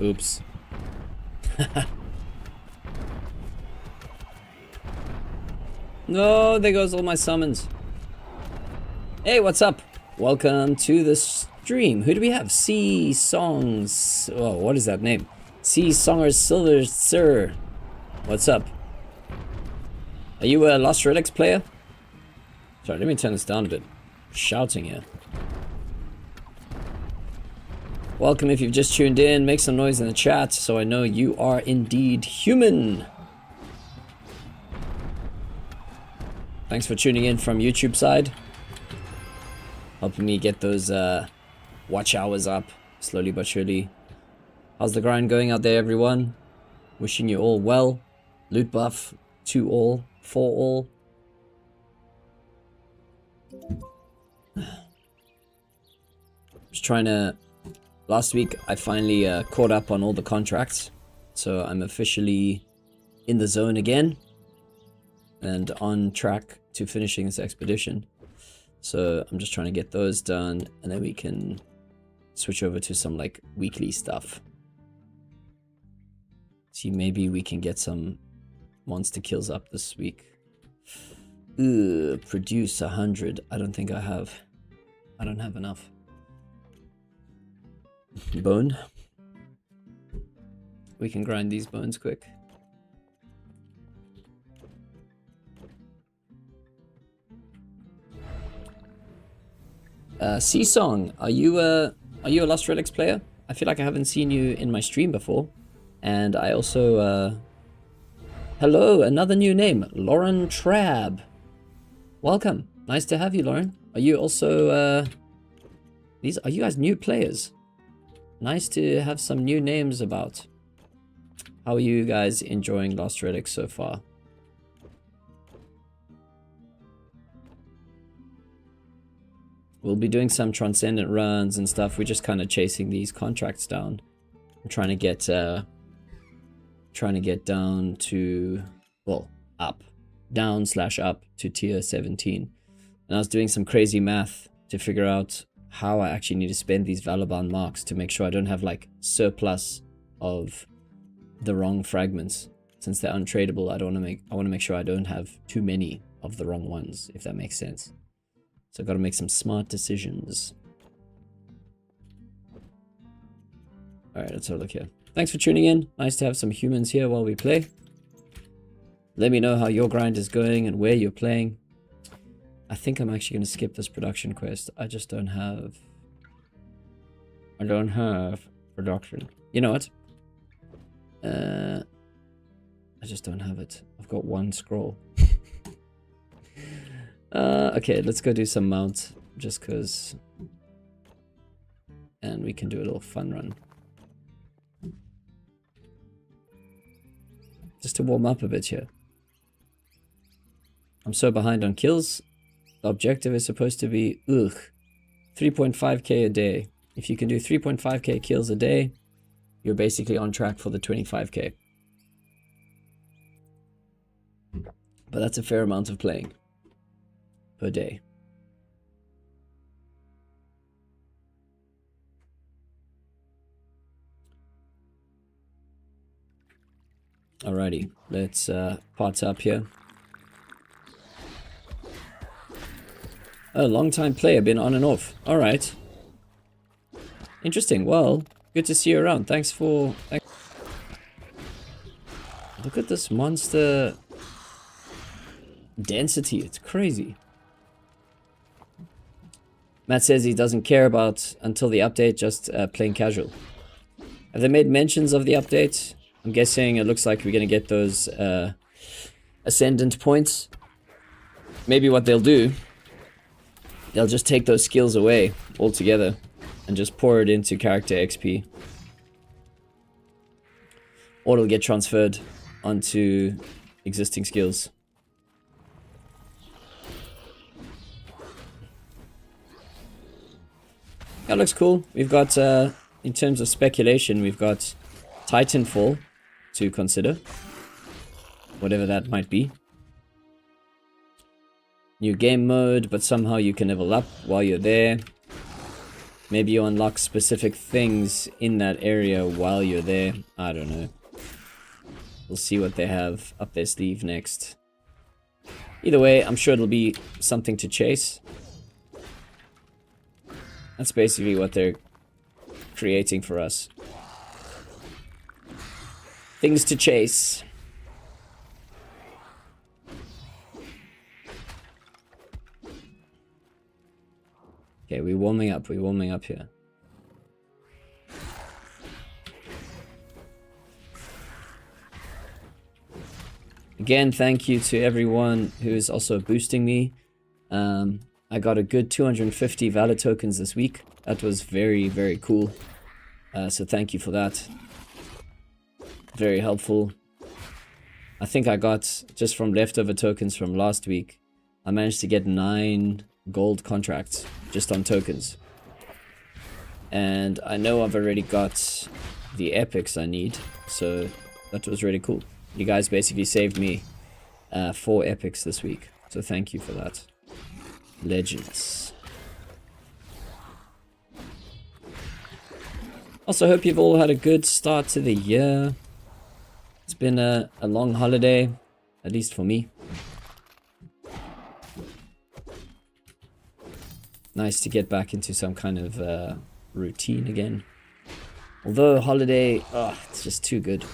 Oops. No, there goes all my summons. Hey, what's up? Welcome to the stream. Who do we have? Sea Songs. Oh, what is that name? Sea Songers Silver Sir. What's up? Are you a Lost Relics player? Sorry, let me turn this down a bit. Shouting here. Welcome if you've just tuned in. Make some noise in the chat so I know you are indeed human. Thanks for tuning in from YouTube side. Helping me get those watch hours up slowly but surely. How's the grind going out there, everyone? Wishing you all well. Loot buff to all, for all. Just trying to... Last week, I finally caught up on all the contracts. So I'm officially in the zone again. And on track to finishing this expedition. So I'm just trying to get those done. And then we can switch over to some like weekly stuff. See, maybe we can get some monster kills up this week. Produce 100. I don't think I have. I don't have enough. Bone. We can grind these bones quick. Sea Song, are you a Lost Relics player? I feel like I haven't seen you in my stream before. And I also hello, another new name, Lauren Trabb. Welcome. Nice to have you, Lauren. Are you also are you guys new players? Nice to have some new names about. How are you guys enjoying Lost Relics so far? We'll be doing some transcendent runs and stuff. We're just kind of chasing these contracts down. I'm trying to get down to, well, up. Down/up to tier 17. And I was doing some crazy math to figure out how I actually need to spend these Valorbound marks to make sure I don't have like surplus of the wrong fragments. Since they're untradeable, I want to make sure I don't have too many of the wrong ones, if that makes sense. So I've got to make some smart decisions. Alright, let's have a look here. Thanks for tuning in. Nice to have some humans here while we play. Let me know how your grind is going and where you're playing. I think I'm actually going to skip this production quest. I just don't have... I don't have production. You know what? I just don't have it. I've got one scroll. Okay, let's go do some mount. Just because... And we can do a little fun run. Just to warm up a bit here. I'm so behind on kills. The objective is supposed to be 3.5k a day. If you can do 3.5k kills a day, you're basically on track for the 25k. But that's a fair amount of playing per day. Alrighty, let's parts up here. Oh, long time player, been on and off. Alright. Interesting. Well, good to see you around. Thanks for... Look at this monster density. It's crazy. Matt says he doesn't care about until the update, just playing casual. Have they made mentions of the update? I'm guessing it looks like we're going to get those ascendant points. Maybe what they'll do, they'll just take those skills away altogether and just pour it into character XP. Or it'll get transferred onto existing skills. That looks cool. We've got, in terms of speculation, we've got Titanfall to consider. Whatever that might be. New game mode, but somehow you can level up while you're there. Maybe you unlock specific things in that area while you're there. I don't know. We'll see what they have up their sleeve next. Either way, I'm sure it'll be something to chase. That's basically what they're creating for us. Things to chase. Okay, we're warming up here. Again, thank you to everyone who is also boosting me. I got a good 250 valid tokens this week. That was very, very cool. So thank you for that. Very helpful. I think I got, just from leftover tokens from last week, I managed to get 9 gold contracts just on tokens. And I know I've already got the epics I need, so that was really cool. You guys basically saved me 4 epics this week, so thank you for that. Legends. Also hope you've all had a good start to the year. It's been a long holiday, at least for me. Nice to get back into some kind of routine again. Although holiday, it's just too good.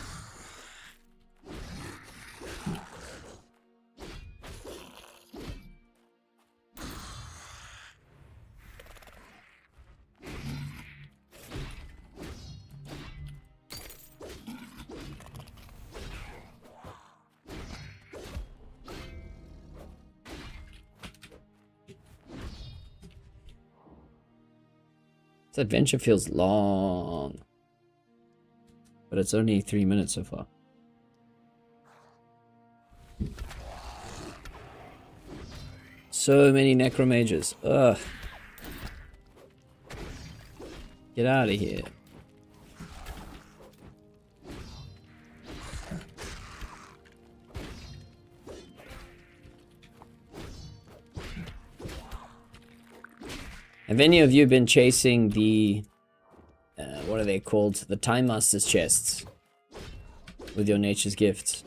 This adventure feels long, but it's only 3 minutes so far. So many necromages. Ugh. Get out of here. Have any of you been chasing the, what are they called? The Time Master's chests with your nature's gifts?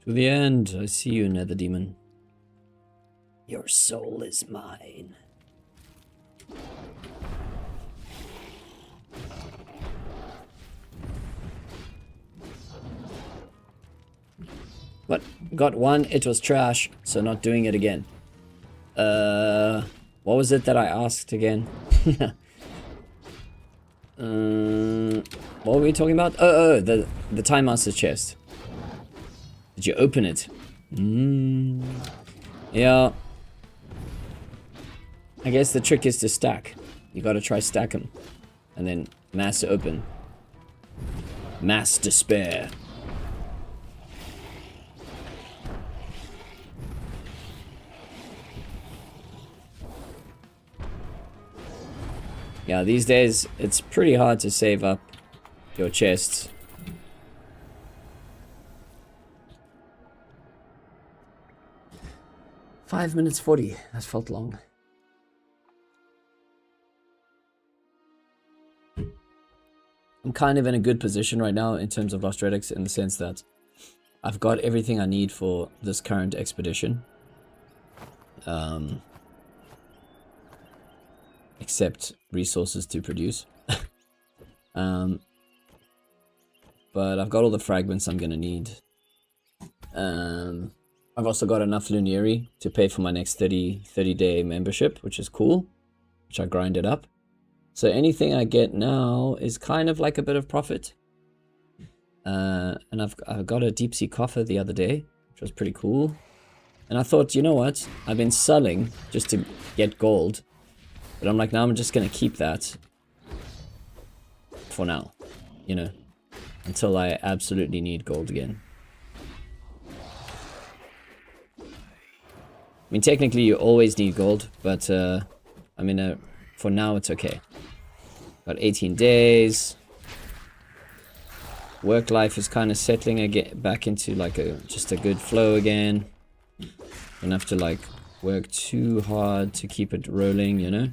To the end, I see you, Nether Demon. Your soul is mine. What? Got one, it was trash, so not doing it again. What was it that I asked again? What were we talking about? Oh, the Time Master's chest. Did you open it? Yeah. I guess the trick is to stack. You gotta try stack them. And then mass open. Mass despair. Yeah, these days it's pretty hard to save up your chests. 5 minutes 40. That felt long. I'm kind of in a good position right now in terms of Lost Relics, in the sense that I've got everything I need for this current expedition. Except resources to produce. But I've got all the fragments I'm gonna need. I've also got enough Luneri to pay for my next 30-day membership, which is cool, which I grinded up. So anything I get now is kind of like a bit of profit. And I got a deep sea coffer the other day, which was pretty cool. And I thought, you know what? I've been selling just to get gold. But I'm like, now I'm just going to keep that for now, you know, until I absolutely need gold again. I mean, technically you always need gold, but I mean, for now it's okay. Got 18 days. Work life is kind of settling again, back into like just a good flow again. Don't have to like work too hard to keep it rolling, you know.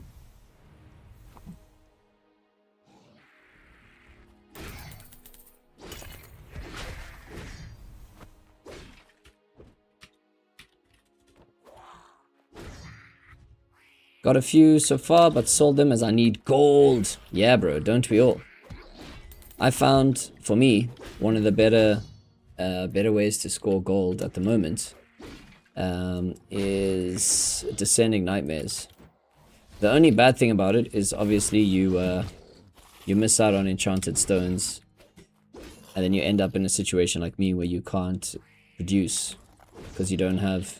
Got a few so far, but sold them as I need gold. Yeah, bro, don't we all? I found, for me, one of the better ways to score gold at the moment is Descending Nightmares. The only bad thing about it is obviously you miss out on enchanted stones, and then you end up in a situation like me where you can't produce because you don't have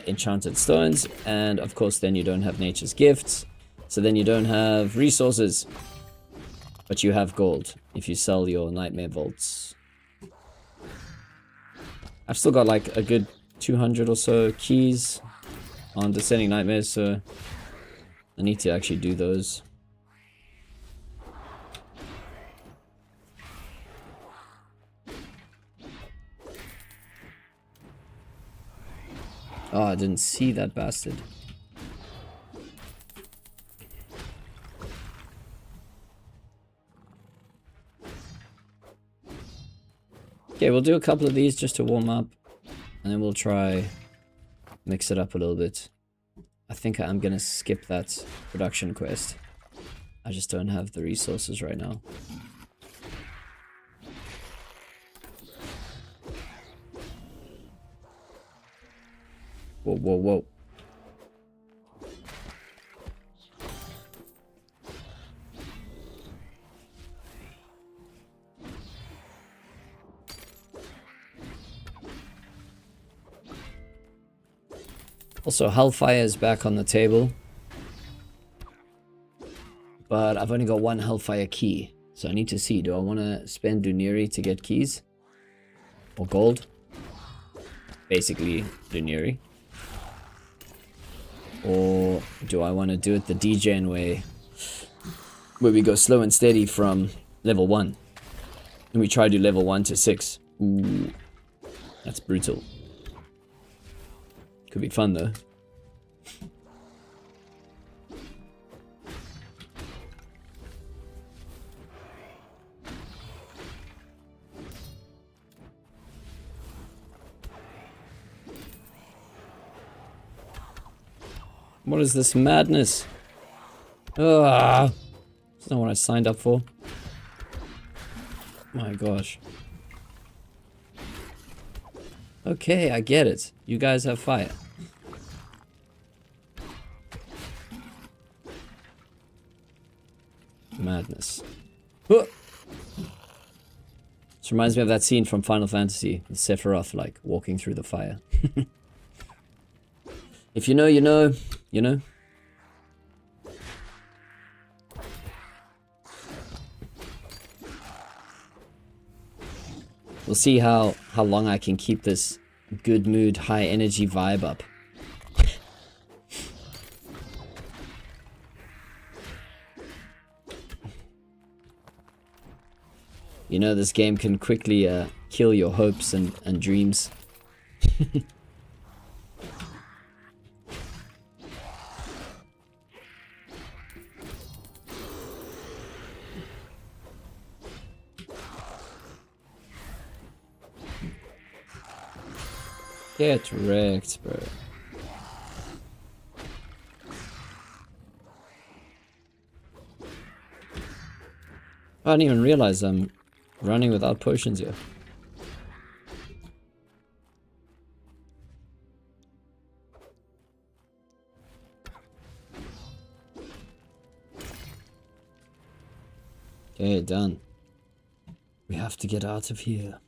enchanted stones, and of course then you don't have nature's gifts, so then you don't have resources, but you have gold if you sell your nightmare vaults. I've still got like a good 200 or so keys on Descending Nightmares, so I need to actually do those. Oh, I didn't see that bastard. Okay, we'll do a couple of these just to warm up, and then we'll try mix it up a little bit. I think I'm gonna skip that production quest. I just don't have the resources right now. Whoa, whoa, whoa. Also, Hellfire is back on the table. But I've only got one Hellfire key. So I need to see, do I want to spend Duneri to get keys? Or gold? Basically, Duneri. Or do I want to do it the degen way, where we go slow and steady from level 1, and we try to do level 1 to 6. Ooh, that's brutal. Could be fun though. What is this madness? Ah, that's not what I signed up for. My gosh. Okay, I get it. You guys have fire. Madness. This reminds me of that scene from Final Fantasy with Sephiroth, like, walking through the fire. If you know, you know. You know? We'll see how long I can keep this good mood, high energy vibe up. You know, this game can quickly kill your hopes and dreams. Get wrecked, bro. I didn't even realize I'm running without potions here. Okay, done. We have to get out of here.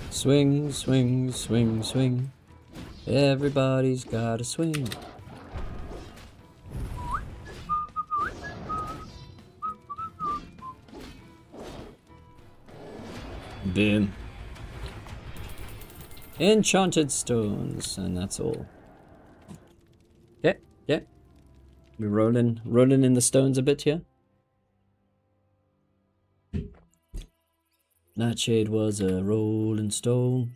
Swing, swing, swing, swing. Everybody's gotta swing. Boom. Enchanted stones, and that's all. Yeah, yeah. We're rolling in the stones a bit here. Nightshade was a rolling stone.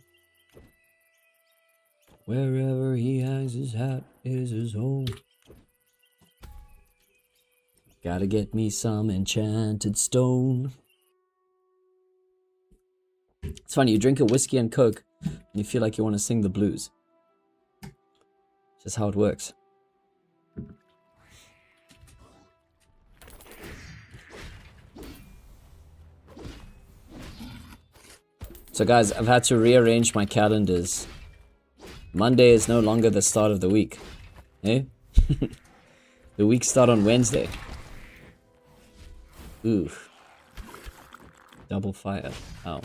Wherever he hangs his hat is his home. Gotta get me some enchanted stone. It's funny, you drink a whiskey and coke, and you feel like you want to sing the blues. It's just how it works. So guys, I've had to rearrange my calendars. Monday is no longer the start of the week. Eh? The week start on Wednesday. Ooh. Double fire. Oh.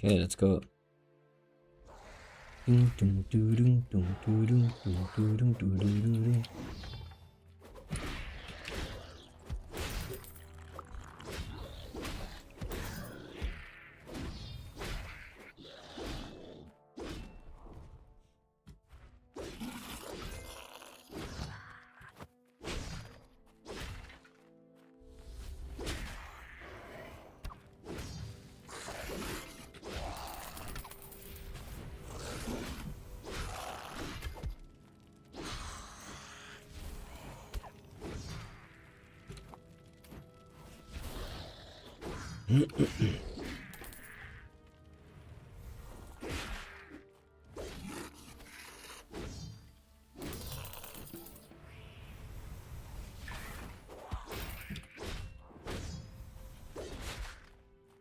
Okay, let's go.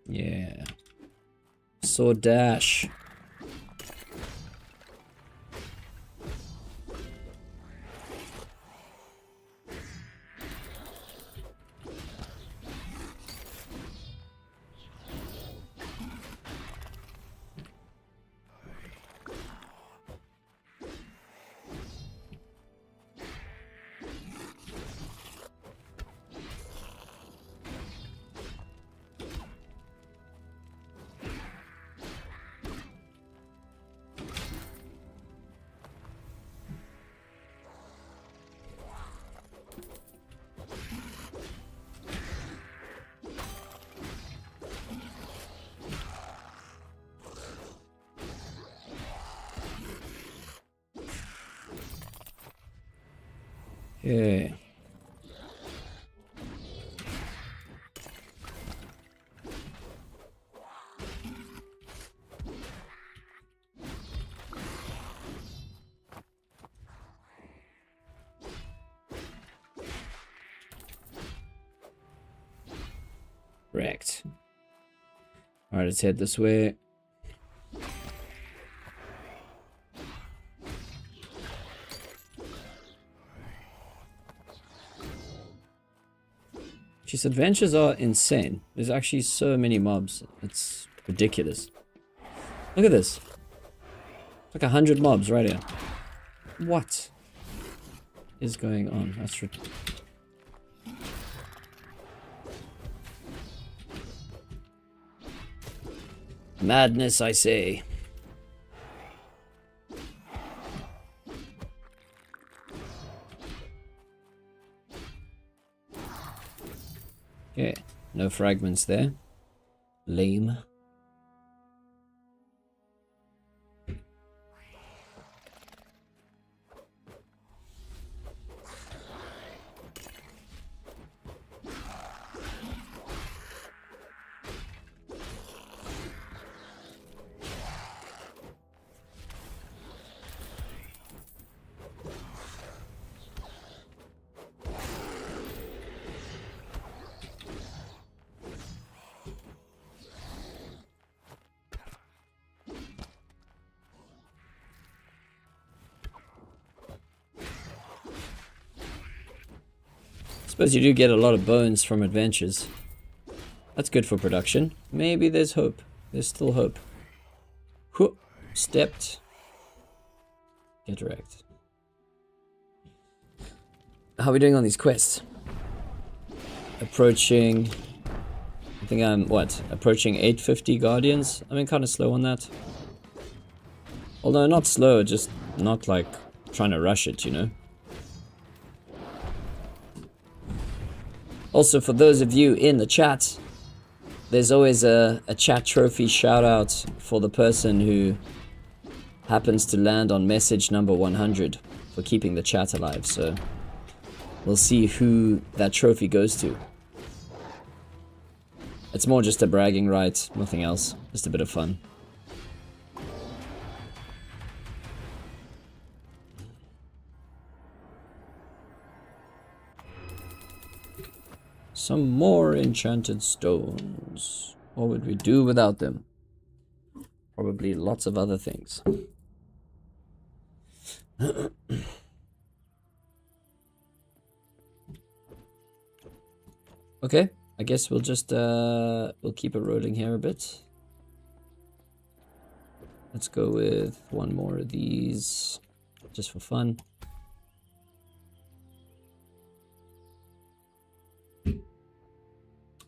Yeah. Sword dash. Okay. Correct. All right, let's head this way. These adventures are insane. There's actually so many mobs. It's ridiculous. Look at this. Like 100 mobs right here. What is going on? That's Madness, I say. Okay, no fragments there. Lame. Suppose you do get a lot of bones from adventures. That's good for production. Maybe there's hope. There's still hope. Whoop. Stepped. Get wrecked. How are we doing on these quests? Approaching... I think I'm, what? Approaching 850 Guardians? I mean, kind of slow on that. Although not slow, just not like trying to rush it, you know? Also, for those of you in the chat, there's always a chat trophy shout out for the person who happens to land on message number 100 for keeping the chat alive. So we'll see who that trophy goes to. It's more just a bragging right, nothing else. Just a bit of fun. Some more enchanted stones. What would we do without them? Probably lots of other things. Okay, I guess we'll just we'll keep it rolling here a bit. Let's go with one more of these, just for fun.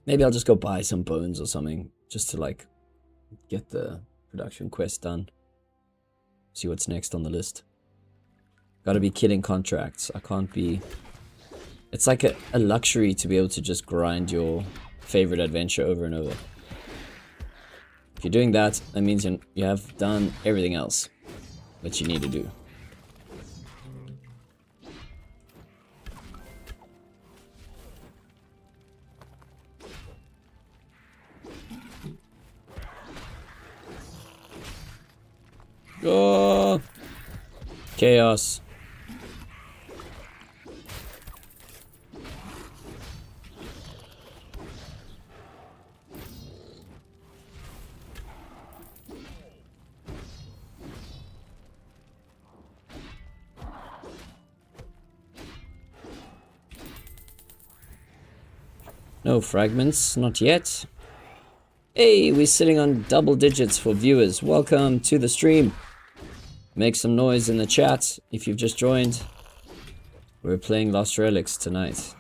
Maybe I'll just go buy some bones or something, just to like get the production quest done. See what's next on the list. Gotta be killing contracts. I can't be... It's like a luxury to be able to just grind your favorite adventure over and over. If you're doing that, that means you have done everything else that you need to do. Oh, chaos. No fragments, not yet. Hey, we're sitting on double digits for viewers. Welcome to the stream. Make some noise in the chat if you've just joined. We're playing Lost Relics tonight.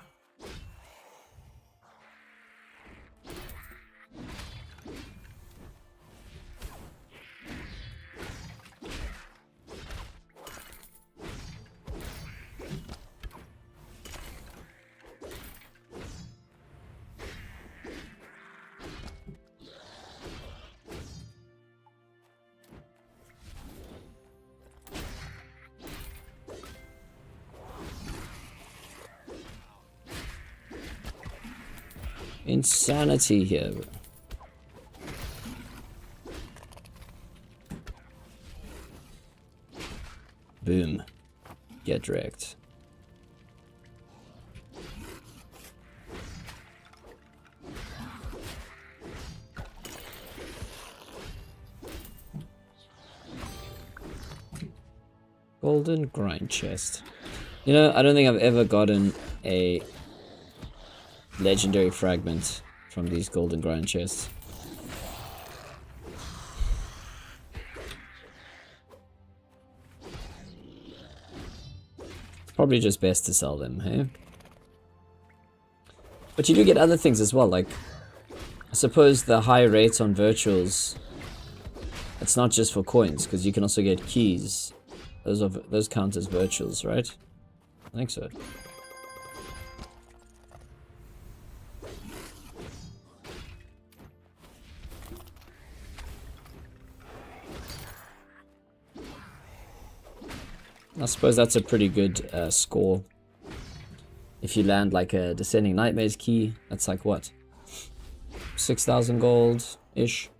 Insanity here. Boom. Get wrecked. Golden grind chest. You know, I don't think I've ever gotten a legendary fragment from these golden grind chests. It's probably just best to sell them, hey? But you do get other things as well, like I suppose the high rates on virtuals It's not just for coins, because you can also get keys. Those count as virtuals, right? I think so. I suppose that's a pretty good score. If you land like a Descending Nightmares key, that's like what? 6,000 gold-ish.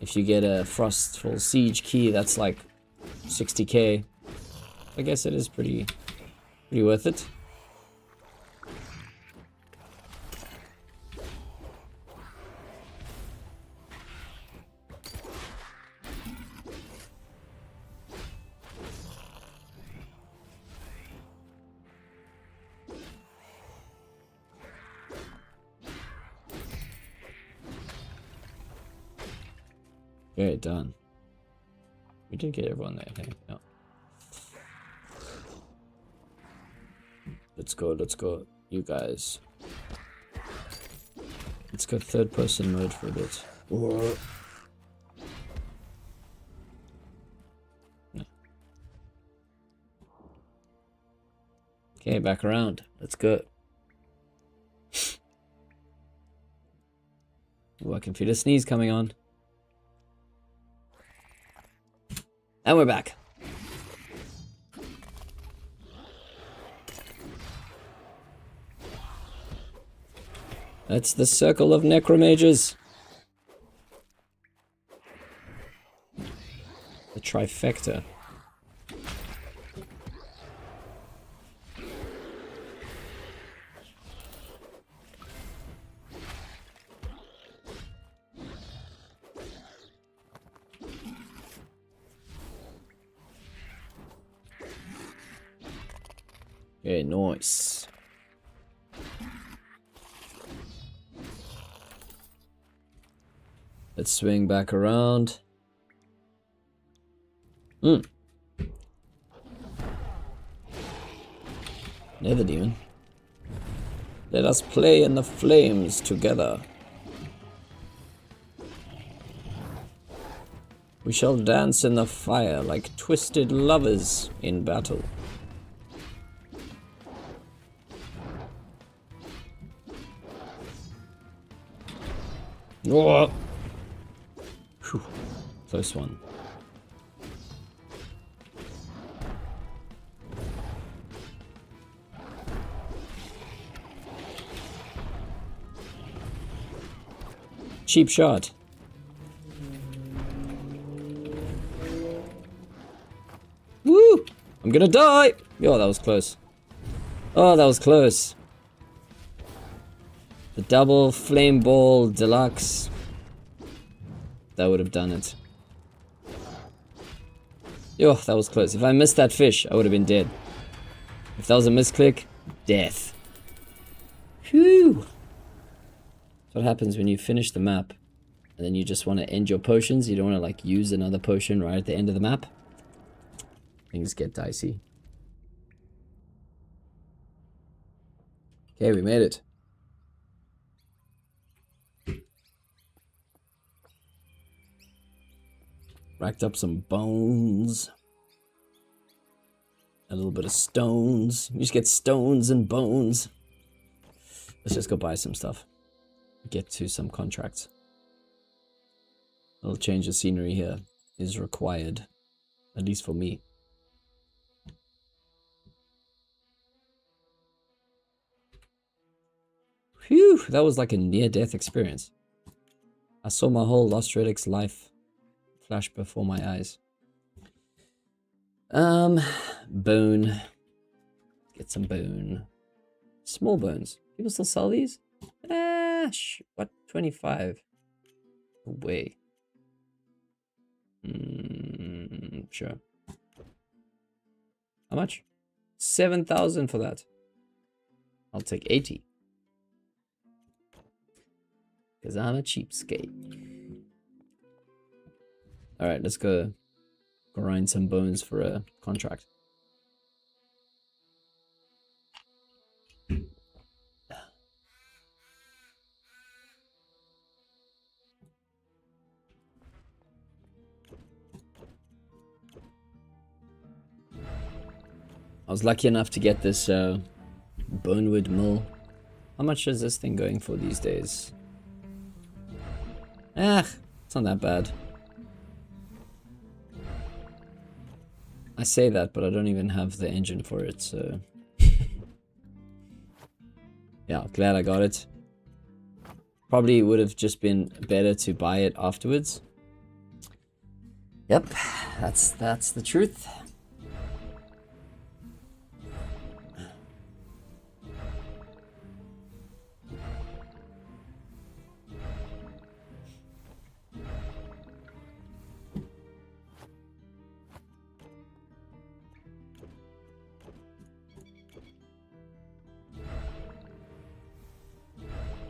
If you get a Frostful Siege key, that's like 60k. I guess it is pretty worth it. Okay, done. We did get everyone there, okay. Yeah. Let's go, you guys. Let's go third person mode for a bit. Whoa. No. Okay, back around. Let's go. Ooh, I can feel a sneeze coming on. And we're back. That's the circle of necromages. The trifecta. Okay, nice. Let's swing back around. Nether Demon. Let us play in the flames together. We shall dance in the fire like twisted lovers in battle. Whoa. Whew. Close one. Cheap shot. Woo! I'm gonna die! Oh, that was close. Oh, that was close. The double flame ball deluxe. That would have done it. Oh, that was close. If I missed that fish, I would have been dead. If that was a misclick, death. Phew! That's what happens when you finish the map and then you just want to end your potions. You don't want to like use another potion right at the end of the map. Things get dicey. Okay, we made it. Racked up some bones. A little bit of stones. You just get stones and bones. Let's just go buy some stuff. Get to some contracts. A little change of scenery here is required. At least for me. Phew, that was like a near-death experience. I saw my whole Lost Relics life flash before my eyes. Bone. Get some bone. Small bones. People still sell these? What? 25. Away. Sure. How much? 7,000 for that. I'll take 80. Because I'm a cheapskate. Alright, let's go grind some bones for a contract. I was lucky enough to get this Bonewood Mill. How much is this thing going for these days? It's not that bad. I say that, but I don't even have the engine for it, so... Yeah, glad I got it. Probably would have just been better to buy it afterwards. Yep, that's the truth.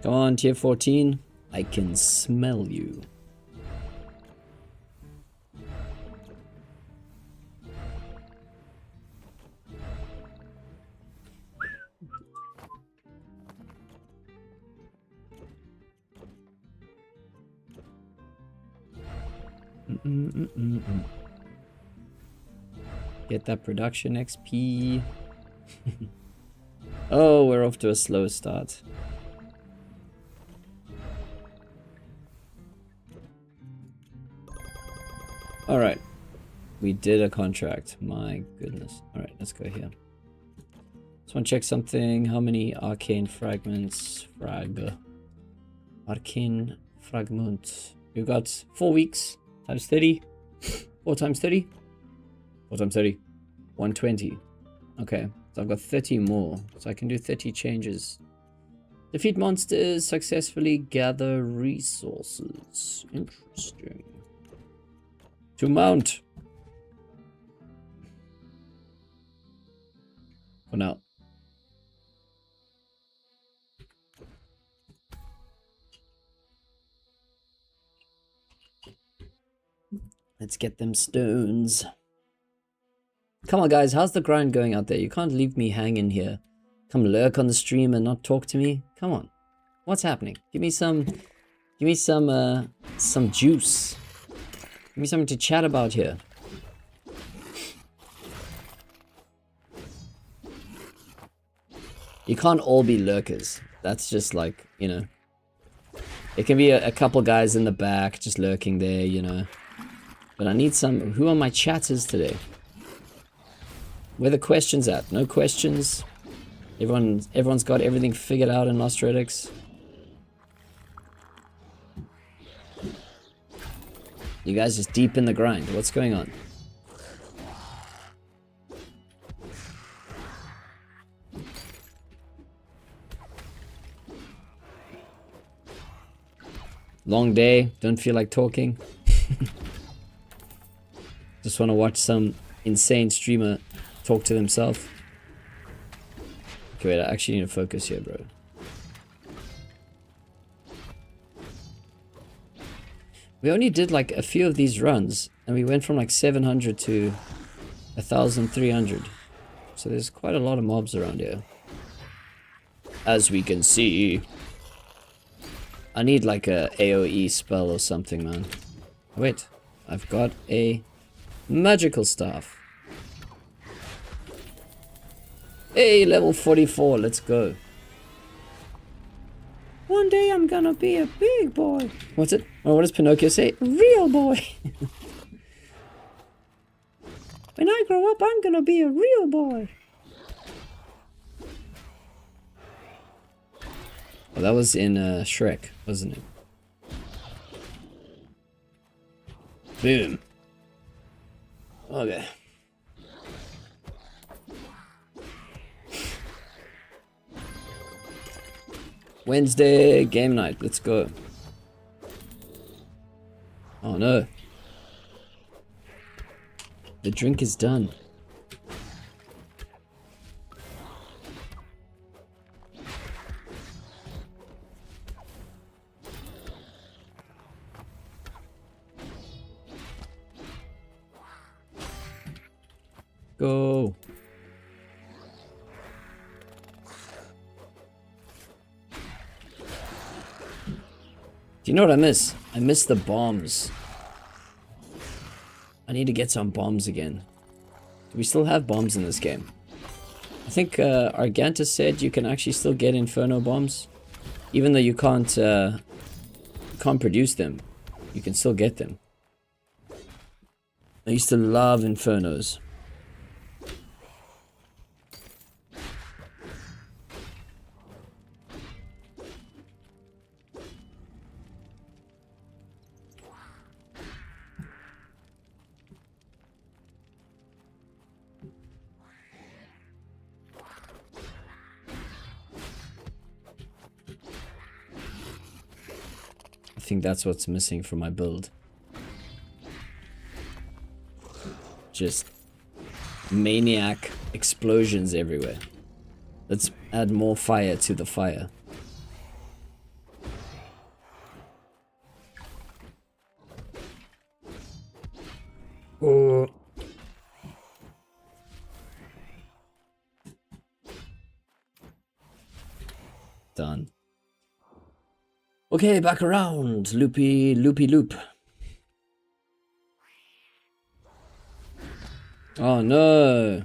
Come on, tier 14. I can smell you. Get that production XP. Oh, we're off to a slow start. Alright. We did a contract. My goodness. Alright, let's go here. Just want to check something. How many arcane fragments? Arcane fragment. We've got 4 weeks. Times 30. 4 times 30. 4 times 30. 120. Okay. So I've got 30 more. So I can do 30 changes. Defeat monsters. Successfully gather resources. Interesting. To mount. For now. Let's get them stones. Come on, guys. How's the grind going out there? You can't leave me hanging here. Come lurk on the stream and not talk to me. Come on. What's happening? Give me some juice. Give me something to chat about here. You can't all be lurkers. That's just like, you know. It can be a couple guys in the back just lurking there, you know. But I need some... Who are my chatters today? Where are the questions at? No questions? Everyone's got everything figured out in Lost Relics? You guys just deep in the grind. What's going on? Long day. Don't feel like talking. Just want to watch some insane streamer talk to themselves. Okay, wait. I actually need to focus here, bro. We only did like a few of these runs, and we went from like 700 to 1,300. So there's quite a lot of mobs around here. As we can see. I need like a AoE spell or something, man. Wait, I've got a magical staff. Hey, level 44, let's go. One day I'm gonna be a big boy. What's it? Oh, what does Pinocchio say? Real boy. When I grow up, I'm gonna be a real boy. Oh, that was in Shrek, wasn't it? Boom. Okay. Wednesday game night. Let's go. Oh no. The drink is done. Go. Do you know what I miss? I miss the bombs. I need to get some bombs again. Do we still have bombs in this game? I think Argantus said you can actually still get Inferno bombs. Even though you can't produce them, you can still get them. I used to love Infernos. I think that's what's missing from my build. Just maniac explosions everywhere. Let's add more fire to the fire. Oh. Done. Okay, back around. Loopy loop. Oh no.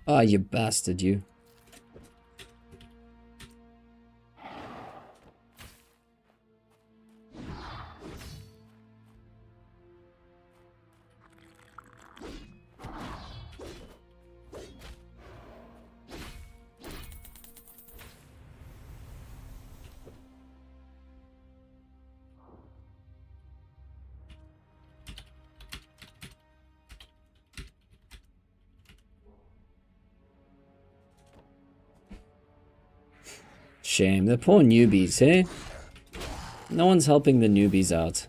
Ah, you bastard, you. Shame. The poor newbies, eh? No one's helping the newbies out.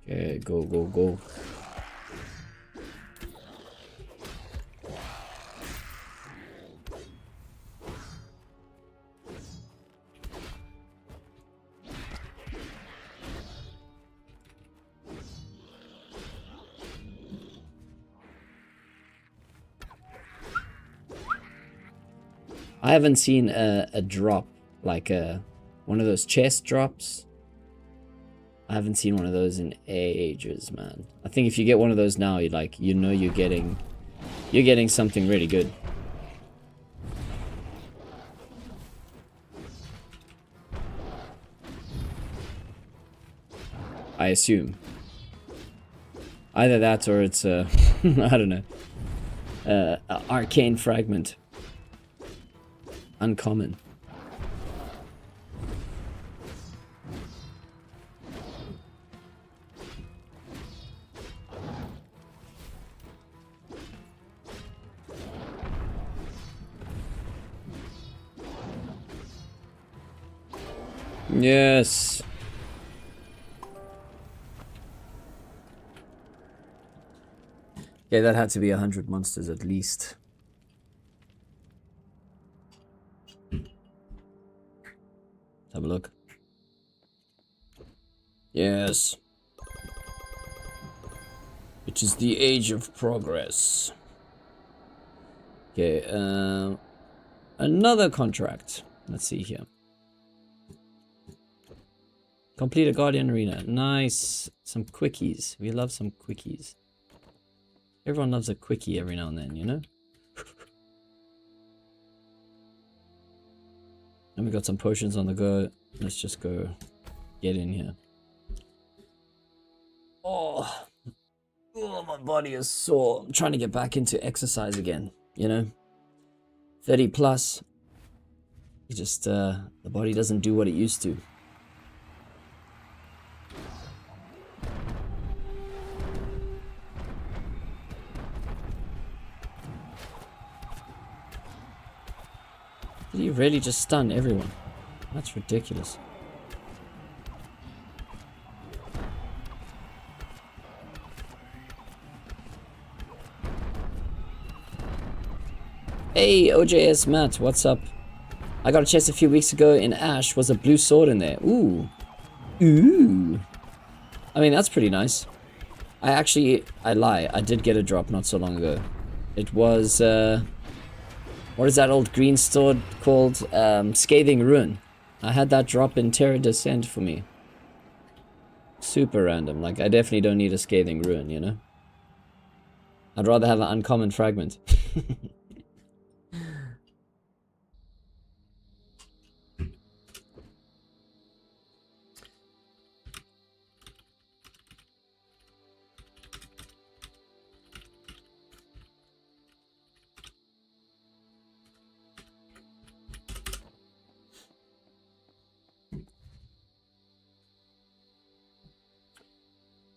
Okay, go. I haven't seen a drop, like one of those chest drops. I haven't seen one of those in ages, man. I think if you get one of those now, you're getting something really good. I assume. Either that or it's I don't know. Arcane fragment. Uncommon. Yes. Yeah, that had to be 100 monsters at least. Have a look. Yes. It is the age of progress. Okay, another contract. Let's see here. Complete a Guardian Arena. Nice. Some quickies. We love some quickies. Everyone loves a quickie every now and then, you know? And we got some potions on the go. Let's just go get in here. Oh, my body is sore. I'm trying to get back into exercise again, you know? 30 plus. You just, the body doesn't do what it used to. Did he really just stun everyone? That's ridiculous. Hey, OJS Matt, what's up? I got a chest a few weeks ago in Ash. Was a blue sword in there. Ooh. Ooh. I mean, that's pretty nice. I lie. I did get a drop not so long ago. It was, what is that old green sword called? Scathing Ruin. I had that drop in Terra Descent for me. Super random. Like, I definitely don't need a Scathing Ruin, you know? I'd rather have an uncommon fragment.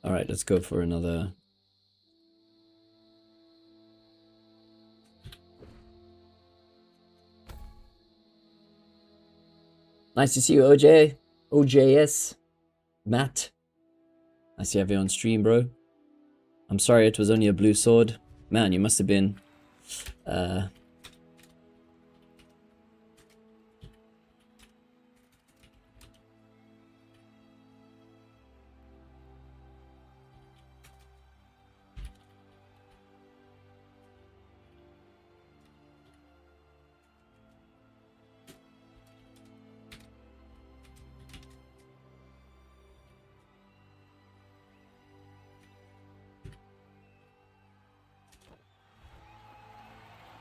Alright, let's go for another. Nice to see you, OJ. OJS. Matt. Nice to have you on stream, bro. I'm sorry it was only a blue sword. Man, you must have been...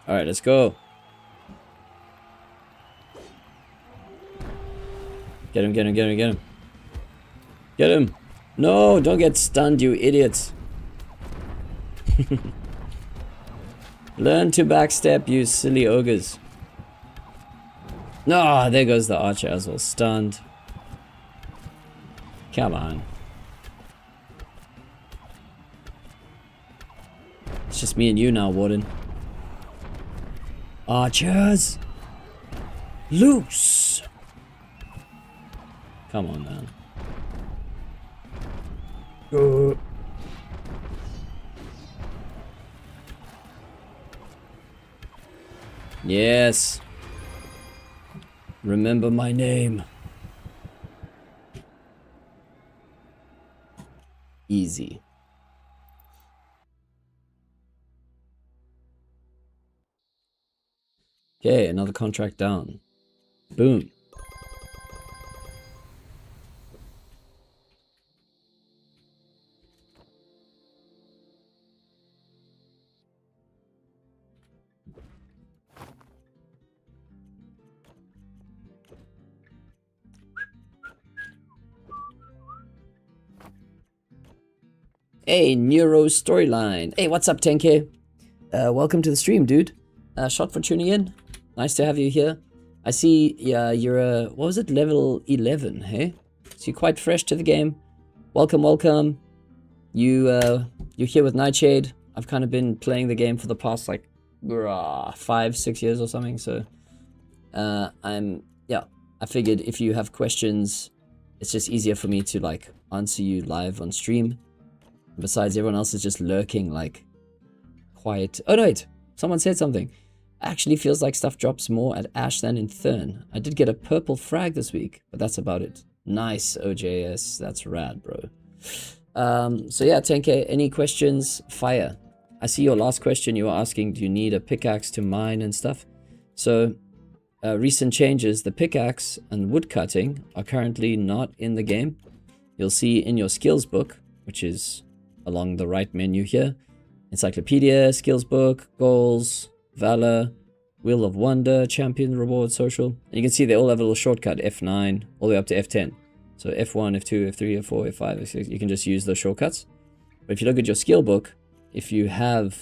Alright, let's go. Get him, get him, get him, get him. Get him! No, don't get stunned, you idiots. Learn to backstep, you silly ogres. No, there goes the archer as well. Stunned. Come on. It's just me and you now, Warden. Archers! Loose! Come on, man. Yes. Remember my name. Easy. Okay, another contract down. Boom. Hey, Neuro Storyline. Hey, what's up, 10K? Welcome to the stream, dude. Shot for tuning in. Nice to have you here. I see, yeah, you're what was it, level 11, hey? So you're quite fresh to the game. Welcome, welcome. You're here with Nightshade. I've kind of been playing the game for the past, like, 5-6 years or something, so... I figured if you have questions, it's just easier for me to, like, answer you live on stream. Besides, everyone else is just lurking, like, quiet. Oh, no, wait. Someone said something. Actually feels like stuff drops more at Ash than in Thurn. I did get a purple frag this week, but that's about it. Nice, OJS. That's rad, bro. So yeah, 10K, any questions? Fire. I see your last question. You were asking, do you need a pickaxe to mine and stuff? So, recent changes, the pickaxe and wood cutting are currently not in the game. You'll see in your skills book, which is along the right menu here, Encyclopedia, skills book, goals, valor, wheel of wonder, champion reward, social. And you can see they all have a little shortcut, F9 all the way up to F10. So F1, F2, F3, F4, F5, F6, you can just use those shortcuts. But if you look at your skill book, if you have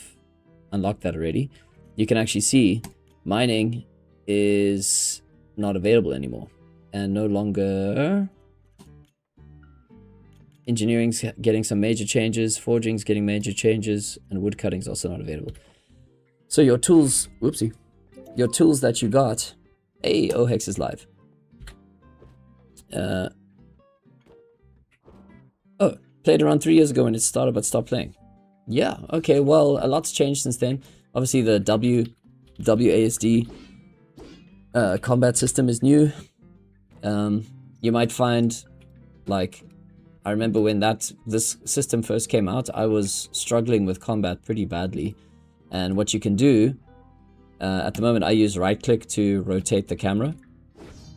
unlocked that already, you can actually see mining is not available anymore. And no longer... Engineering's getting some major changes, forging's getting major changes, and woodcutting's also not available. So your tools, whoopsie, your tools that you got, hey, OHEX is live. Oh, played around 3 years ago when it started, but stopped playing. Yeah, okay, well, a lot's changed since then. Obviously the W WASD combat system is new. You might find, like, I remember when this system first came out, I was struggling with combat pretty badly. And what you can do, at the moment I use right click to rotate the camera.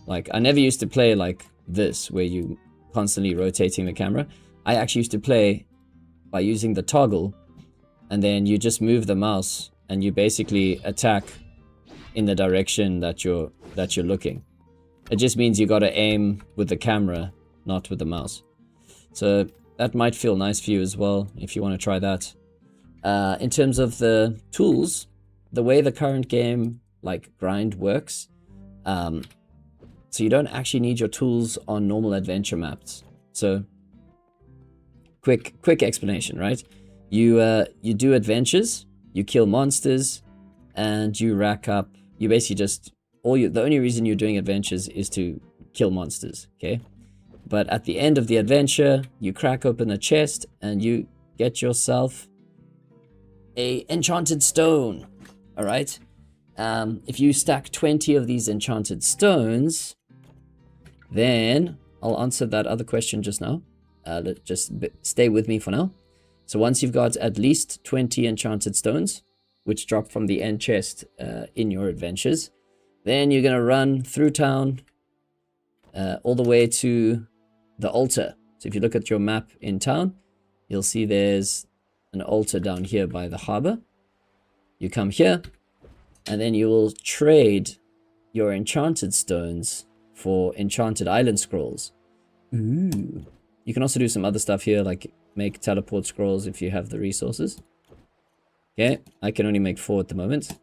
Like, I never used to play like this, where you constantly rotating the camera. I actually used to play by using the toggle, and then you just move the mouse and you basically attack in the direction that you're looking. It just means you gotta aim with the camera, not with the mouse. So that might feel nice for you as well, if you want to try that. In terms of the tools, the way the current game, like, grind works, so you don't actually need your tools on normal adventure maps. So, quick explanation, right? You do adventures, you kill monsters, and you rack up. You basically just the only reason you're doing adventures is to kill monsters, okay? But at the end of the adventure, you crack open a chest and you get yourself a enchanted stone. All right. If you stack 20 of these enchanted stones, then I'll answer that other question just now. Just stay with me for now. So once you've got at least 20 enchanted stones, which drop from the end chest in your adventures, then you're going to run through town all the way to the altar. So if you look at your map in town, you'll see there's an altar down here by the harbor. You come here, and then you will trade your enchanted stones for enchanted island scrolls. Ooh. You can also do some other stuff here, like make teleport scrolls if you have the resources. Okay, I can only make 4 at the moment.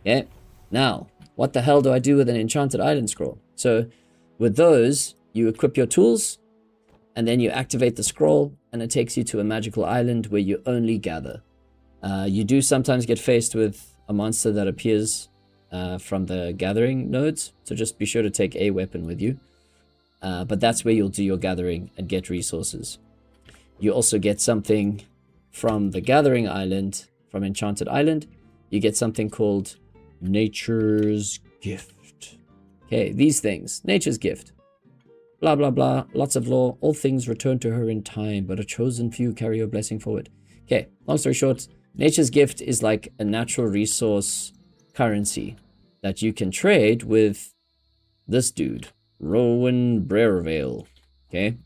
Okay, now, what the hell do I do with an enchanted island scroll? So, with those, you equip your tools, and then you activate the scroll, and it takes you to a magical island where you only gather. You do sometimes get faced with a monster that appears from the gathering nodes, so just be sure to take a weapon with you. But that's where you'll do your gathering and get resources. You also get something from the gathering island, from Enchanted Island. You get something called Nature's Gift. Okay, these things. Nature's Gift. Blah, blah, blah. Lots of lore. All things return to her in time, but a chosen few carry your blessing forward. Okay, long story short, Nature's Gift is like a natural resource currency that you can trade with this dude, Rowan Brervale. Okay?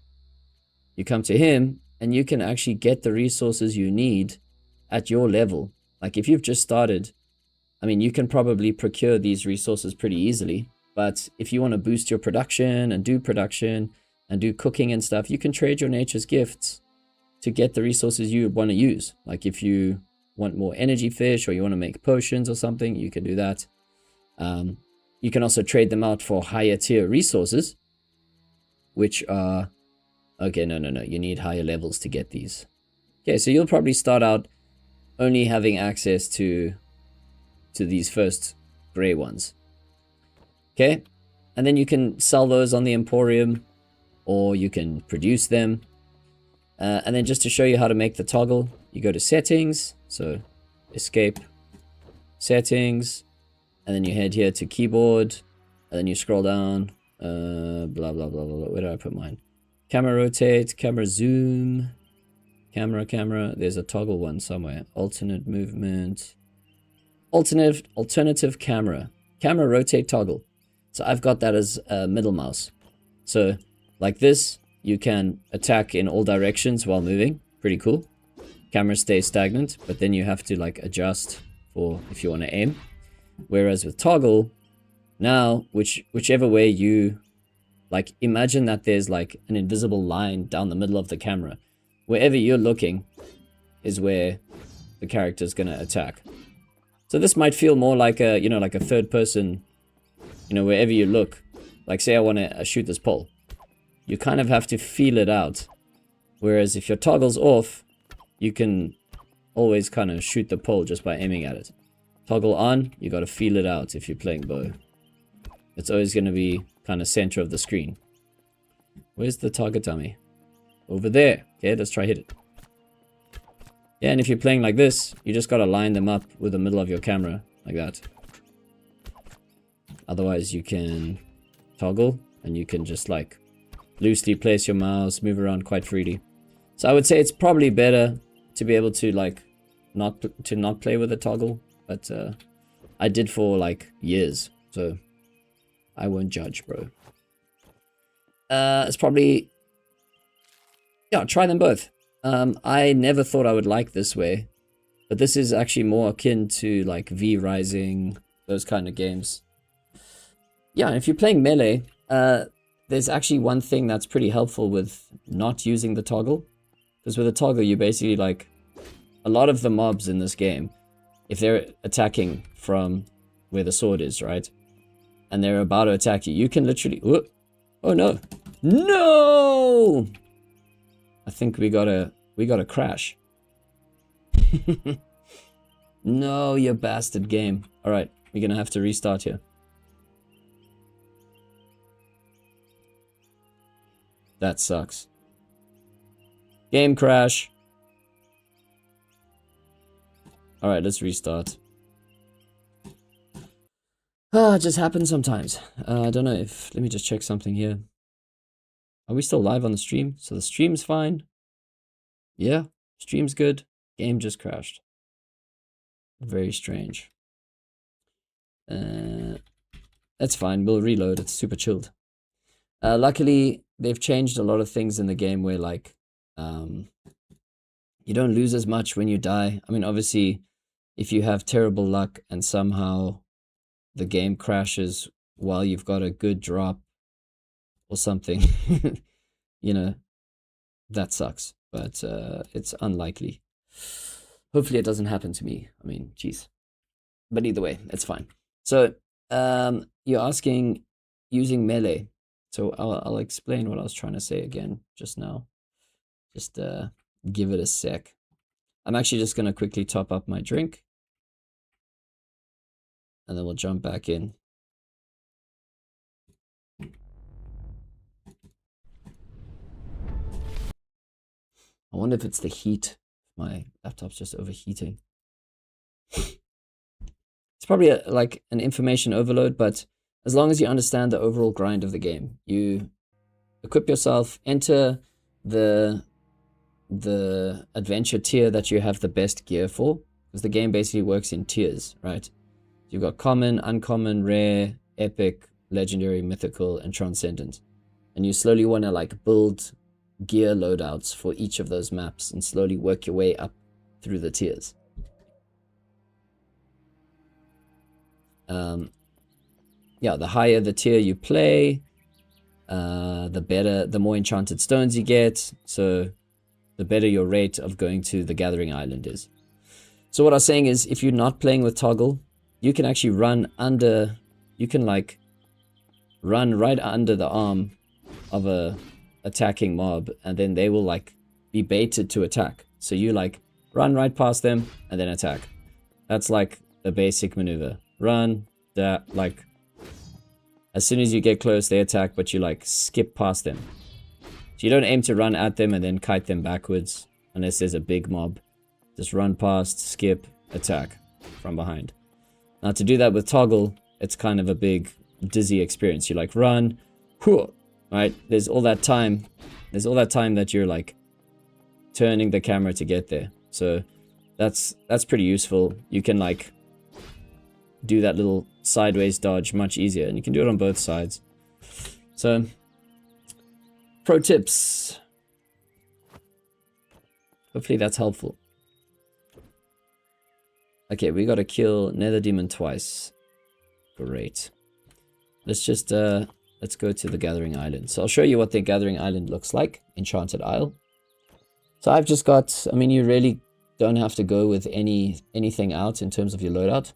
You come to him, and you can actually get the resources you need at your level. Like, if you've just started, I mean, you can probably procure these resources pretty easily. But if you want to boost your production and do cooking and stuff, you can trade your Nature's Gifts to get the resources you want to use. Like, if you want more energy fish, or you want to make potions or something, you can do that. You can also trade them out for higher tier resources, which are... Okay, no. You need higher levels to get these. Okay, so you'll probably start out only having access to these first gray ones. Okay, and then you can sell those on the Emporium, or you can produce them. And then just to show you how to make the toggle, you go to Settings, so Escape, Settings, and then you head here to Keyboard, and then you scroll down, blah, blah, blah, blah, blah. Where did I put mine? Camera rotate, camera zoom, camera, there's a toggle one somewhere. Alternate movement, alternative camera rotate toggle. So I've got that as a middle mouse. So like this, you can attack in all directions while moving. Pretty cool. Camera stays stagnant, but then you have to like adjust for if you want to aim. Whereas with toggle, now whichever way you... Like, imagine that there's like an invisible line down the middle of the camera. Wherever you're looking is where the character's gonna attack. So this might feel more like a, like a third person, wherever you look. Like, say I want to shoot this pole. You kind of have to feel it out. Whereas if your toggle's off, you can always kind of shoot the pole just by aiming at it. Toggle on, you gotta feel it out if you're playing bow. It's always gonna be kind of center of the screen. Where's the target dummy? Over there. Okay, let's try hit it. Yeah, and if you're playing like this, you just gotta line them up with the middle of your camera, like that. Otherwise, you can toggle, and you can just, like, loosely place your mouse, move around quite freely. So I would say it's probably better to be able to, like, not play with a toggle, but I did for, like, years, so I won't judge, bro. It's probably... Yeah, try them both. I never thought I would like this way, but this is actually more akin to, like, V-Rising, those kind of games. Yeah, if you're playing melee, there's actually one thing that's pretty helpful with not using the toggle. Because with a toggle, you basically, like, a lot of the mobs in this game, if they're attacking from where the sword is, right? And they're about to attack you, you can literally... Oh, no. No! I think we got a crash. No, you bastard game. Alright, we're gonna have to restart here. That sucks. Game crash. Alright, let's restart. It just happens sometimes. I don't know if... Let me just check something here. Are we still live on the stream? So the stream's fine. Yeah, stream's good. Game just crashed. Very strange. That's fine. We'll reload. It's super chilled. Luckily, they've changed a lot of things in the game where, like, you don't lose as much when you die. I mean, obviously, if you have terrible luck and somehow the game crashes while you've got a good drop or something, you know, that sucks. But it's unlikely. Hopefully it doesn't happen to me. I mean, jeez. But either way, it's fine. So, you're asking using melee. So I'll explain what I was trying to say again just now. Just give it a sec. I'm actually just going to quickly top up my drink. And then we'll jump back in. I wonder if it's the heat. My laptop's just overheating. It's probably like an information overload, but as long as you understand the overall grind of the game, you equip yourself, enter the adventure tier that you have the best gear for, because the game basically works in tiers, right? You've got common, uncommon, rare, epic, legendary, mythical, and transcendent. And you slowly want to, like, build gear loadouts for each of those maps and slowly work your way up through the tiers. Yeah, the higher the tier you play, the better, the more enchanted stones you get, so the better your rate of going to the Gathering Island is. So what I was saying is, if you're not playing with toggle, you can actually run under, you can, like, run right under the arm of a attacking mob, and then they will, like, be baited to attack. So you, like, run right past them and then attack. That's, like, the basic maneuver. Run, that, like, as soon as you get close, they attack, but you, like, skip past them. So you don't aim to run at them and then kite them backwards, unless there's a big mob. Just run past, skip, attack from behind. Now, to do that with toggle, it's kind of a big, dizzy experience. You, like, run, whoo, right? There's all that time that you're, like, turning the camera to get there. So that's pretty useful. You can, like, do that little sideways dodge much easier, and you can do it on both sides. So, pro tips. Hopefully that's helpful. Okay, we gotta kill Nether Demon twice. Great. Let's just, let's go to the Gathering Island. So I'll show you what the Gathering Island looks like, Enchanted Isle. So I've just got, I mean, you really don't have to go with anything out in terms of your loadout.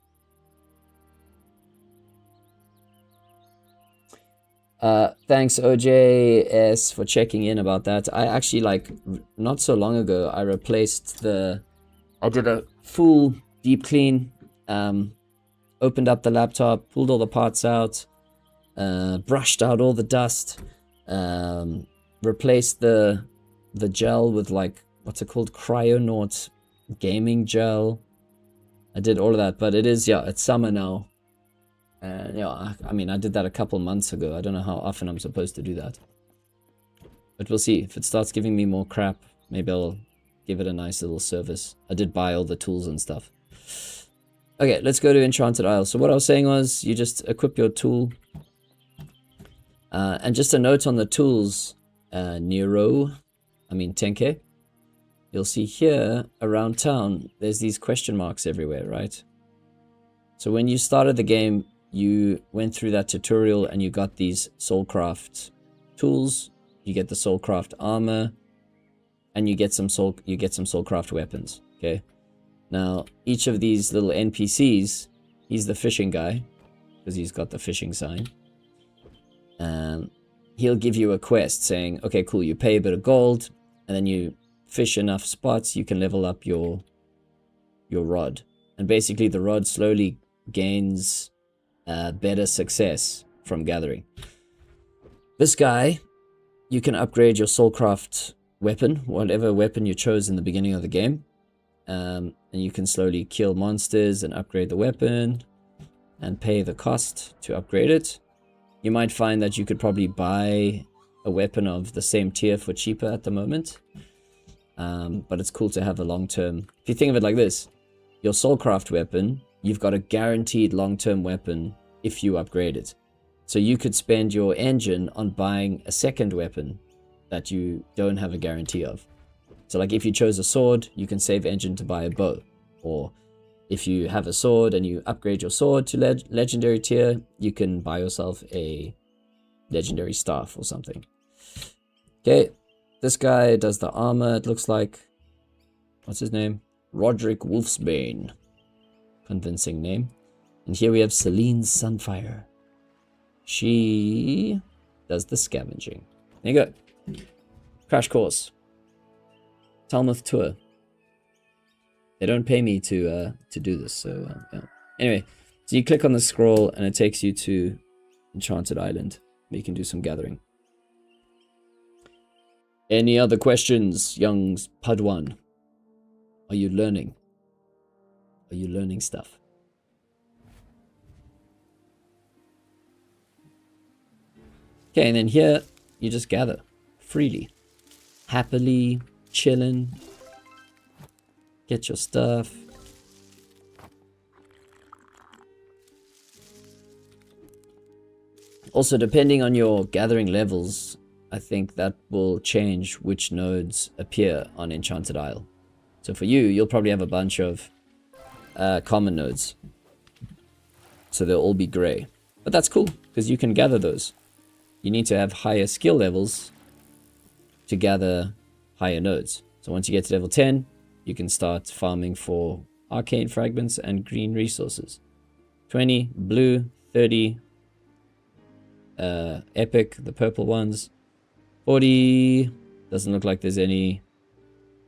Thanks OJS for checking in about that. I actually, like, not so long ago, I replaced I did a full deep clean, opened up the laptop, pulled all the parts out, brushed out all the dust, replaced the gel with, like, what's it called? Cryonaut gaming gel. I did all of that, but it is, yeah, it's summer now. And yeah, I mean, I did that a couple months ago. I don't know how often I'm supposed to do that. But we'll see. If it starts giving me more crap, maybe I'll give it a nice little service. I did buy all the tools and stuff. Okay, let's go to Enchanted Isle. So what I was saying was, you just equip your tool. And just a note on the tools, Nero, I mean 10k. You'll see here around town, there's these question marks everywhere, right? So when you started the game, you went through that tutorial and you got these Soulcraft tools. You get the Soulcraft armor, and you get some Soulcraft weapons. Okay. Now each of these little NPCs, he's the fishing guy because he's got the fishing sign. He'll give you a quest saying, okay, cool, you pay a bit of gold, and then you fish enough spots, you can level up your rod. And basically the rod slowly gains better success from gathering. This guy, you can upgrade your Soulcraft weapon, whatever weapon you chose in the beginning of the game. And you can slowly kill monsters and upgrade the weapon and pay the cost to upgrade it. You might find that you could probably buy a weapon of the same tier for cheaper at the moment. But it's cool to have a long-term... If you think of it like this, your Soulcraft weapon, you've got a guaranteed long-term weapon if you upgrade it. So you could spend your engine on buying a second weapon that you don't have a guarantee of. So like if you chose a sword, you can save engine to buy a bow. Or if you have a sword and you upgrade your sword to legendary tier, you can buy yourself a legendary staff or something. Okay, this guy does the armor, it looks like. What's his name? Roderick Wolfsbane. Convincing name. And here we have Celine Sunfire. She does the scavenging. There you go. Crash course. Talmouth tour. They don't pay me to do this, so yeah. Anyway, so you click on the scroll and it takes you to Enchanted Island. You can do some gathering. Any other questions, young Padawan? Are you learning? Are you learning stuff? Okay, and then here you just gather freely, happily, chilling. Get your stuff. Also, depending on your gathering levels, I think that will change which nodes appear on Enchanted Isle. So for you, you'll probably have a bunch of common nodes. So they'll all be grey. But that's cool, because you can gather those. You need to have higher skill levels to gather higher nodes. So once you get to level 10, you can start farming for arcane fragments and green resources. 20, blue, 30, epic, the purple ones. 40, doesn't look like there's any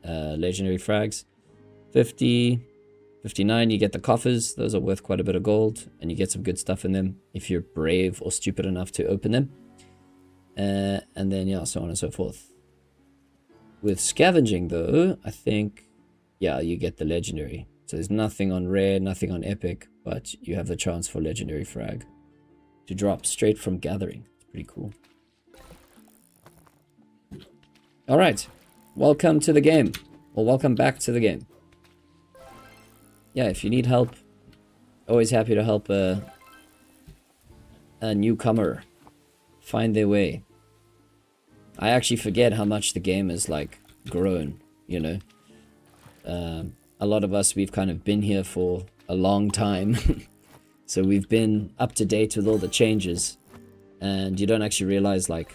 legendary frags. 50, 59, you get the coffers. Those are worth quite a bit of gold, and you get some good stuff in them if you're brave or stupid enough to open them. And then, yeah, so on and so forth. With scavenging, though, I think, yeah, you get the legendary. So there's nothing on rare, nothing on epic, but you have the chance for legendary frag to drop straight from gathering. It's pretty cool. All right, welcome to the game, or welcome back to the game. Yeah, if you need help, always happy to help a newcomer find their way. I actually forget how much the game has like grown, you know. A lot of us, we've kind of been here for a long time. So we've been up to date with all the changes, and you don't actually realize like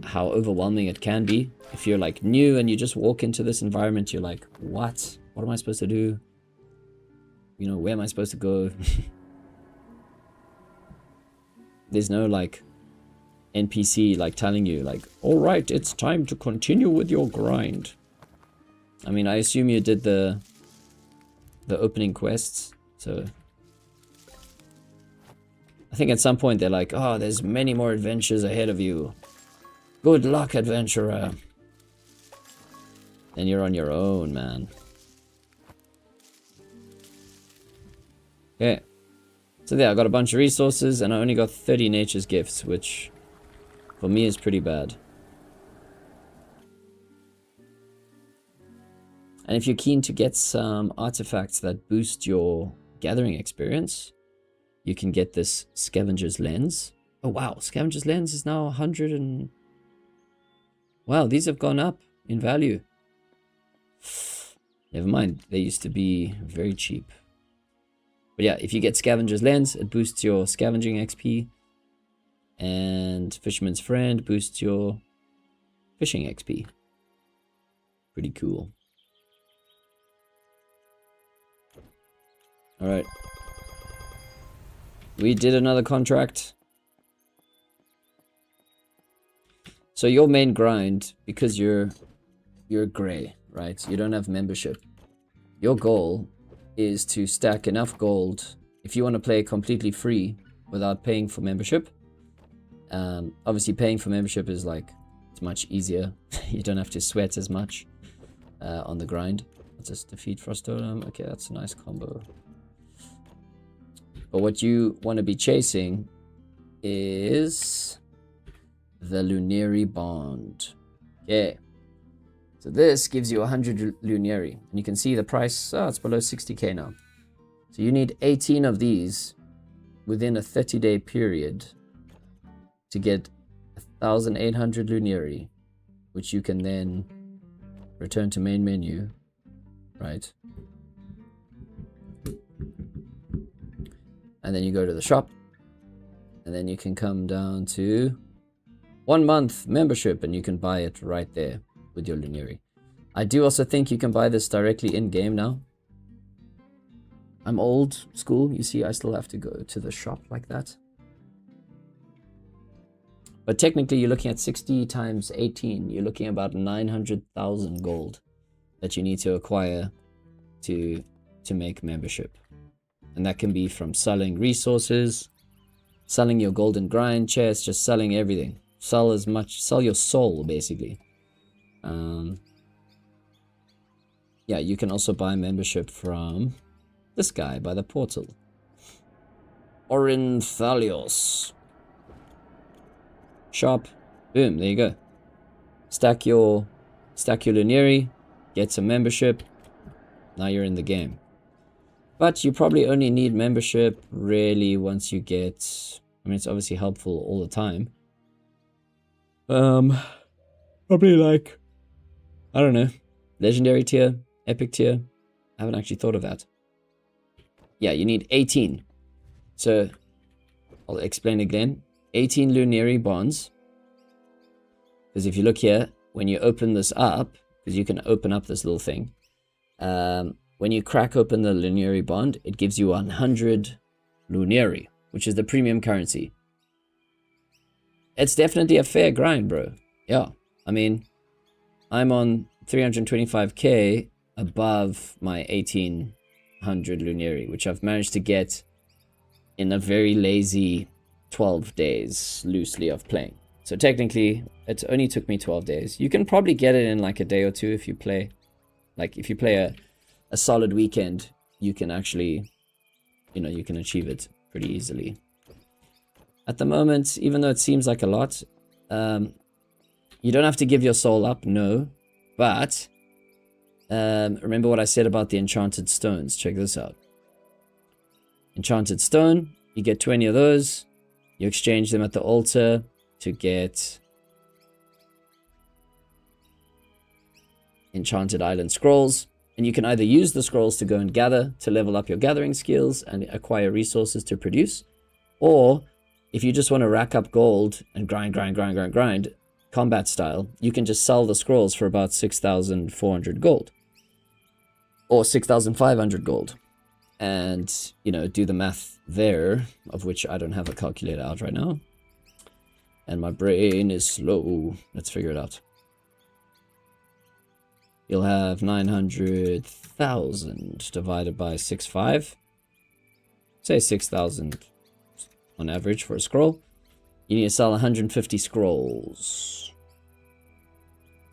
how overwhelming it can be. If you're like new and you just walk into this environment, you're like, what am I supposed to do? You know, where am I supposed to go? There's no like NPC like telling you like, all right, it's time to continue with your grind. I mean, I assume you did the opening quests, so I think at some point they're like, oh, there's many more adventures ahead of you. Good luck, adventurer. Then you're on your own, man. Okay. So there, I got a bunch of resources, and I only got 30 nature's gifts, which for me is pretty bad. And if you're keen to get some artifacts that boost your gathering experience, you can get this scavenger's lens. Oh wow, scavenger's lens is now 100 and... Wow, these have gone up in value. Never mind, they used to be very cheap. But yeah, if you get scavenger's lens, it boosts your scavenging XP. And fisherman's friend boosts your fishing XP. Pretty cool. Alright. We did another contract. So your main grind, because you're grey, right? You don't have membership. Your goal is to stack enough gold if you want to play completely free without paying for membership. Obviously paying for membership is like, it's much easier. You don't have to sweat as much on the grind. Let's just defeat Frost Totem. Okay, that's a nice combo. But what you want to be chasing is the Lunary Bond. Okay. So this gives you 100 Lunary. And you can see the price, it's below 60k now. So you need 18 of these within a 30-day period to get 1,800 Lunary, which you can then return to main menu, right? And then you go to the shop, and then you can come down to 1 month membership, and you can buy it right there with your Lunary. I do also think you can buy this directly in-game now. I'm old school, you see, I still have to go to the shop like that. But technically, you're looking at 60 times 18. You're looking at about 900,000 gold that you need to acquire to make membership. And that can be from selling resources, selling your golden grind chest, just selling everything. Sell as much, sell your soul, basically. Yeah, you can also buy membership from this guy by the portal. Orinthalios. Shop. Boom, there you go. Stack your Lunary, get some membership. Now you're in the game. But you probably only need membership really once you get... I mean, it's obviously helpful all the time. Probably like... I don't know. Legendary tier, epic tier. I haven't actually thought of that. Yeah, you need 18. So, I'll explain again. 18 Lunary bonds. Because if you look here, when you open this up, because you can open up this little thing, when you crack open the Lunary bond, it gives you 100 Lunary, which is the premium currency. It's definitely a fair grind, bro. Yeah, I mean, I'm on 325k above my 1800 Lunary, which I've managed to get in a very lazy 12 days loosely of playing. So technically, it only took me 12 days. You can probably get it in like a day or two if you play. Like, if you play a solid weekend, you can actually, you know, you can achieve it pretty easily. At the moment, even though it seems like a lot, you don't have to give your soul up, no. But, remember what I said about the enchanted stones. Check this out. Enchanted stone, you get 20 of those. You exchange them at the altar to get enchanted island scrolls. And you can either use the scrolls to go and gather to level up your gathering skills and acquire resources to produce. Or if you just want to rack up gold and grind, combat style, you can just sell the scrolls for about 6,400 gold. Or 6,500 gold. And, you know, do the math there, of which I don't have a calculator out right now. And my brain is slow. Let's figure it out. You'll have 900,000 divided by 6.5. Say 6,000 on average for a scroll. You need to sell 150 scrolls.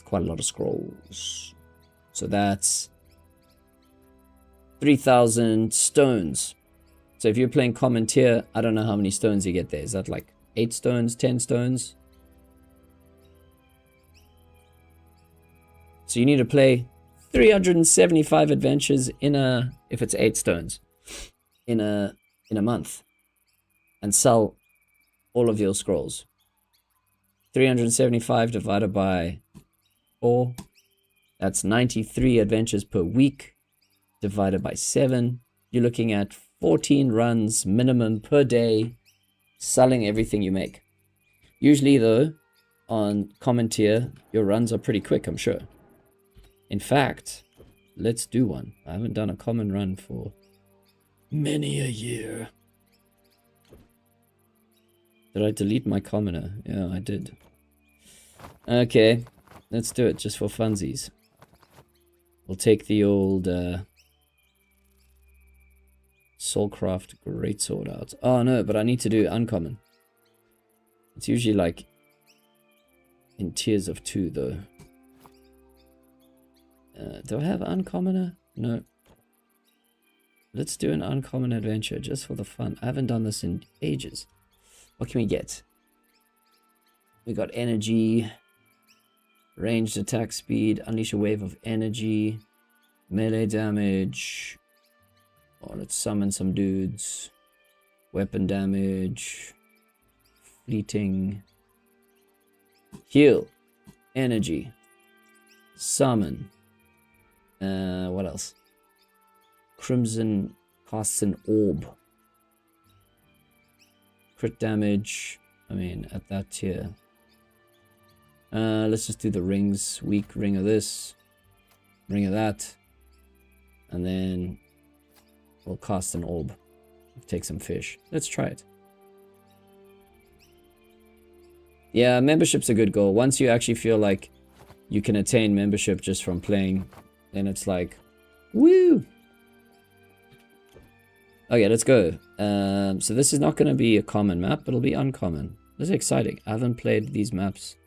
Quite a lot of scrolls. So that's 3,000 stones. So if you're playing common tier, I don't know how many stones you get there. Is that like 8 stones, 10 stones? So you need to play 375 adventures in a, if it's 8 stones, in a month, and sell all of your scrolls. 375 divided by 4, that's 93 adventures per week, divided by 7. You're looking at 14 runs minimum per day, selling everything you make. Usually though, on common tier, your runs are pretty quick, I'm sure. In fact, let's do one. I haven't done a common run for many a year. Did I delete my commoner? Yeah, I did. Okay, let's do it just for funsies. We'll take the old Soulcraft Greatsword out. Oh no, but I need to do uncommon. It's usually like in tiers of 2 though. Do I have uncommoner? No. Let's do an uncommon adventure just for the fun. I haven't done this in ages. What can we get? We got energy, ranged attack speed, unleash a wave of energy, melee damage. Oh, let's summon some dudes. Weapon damage, fleeting, heal, energy, summon. What else? Crimson casts an orb. Crit damage. I mean, at that tier. Let's just do the rings. Weak ring of this. Ring of that. And then we'll cast an orb. Take some fish. Let's try it. Yeah, membership's a good goal. Once you actually feel like you can attain membership just from playing, then it's like, woo! Okay, let's go. So this is not going to be a common map, but it'll be uncommon. This is exciting. I haven't played these maps.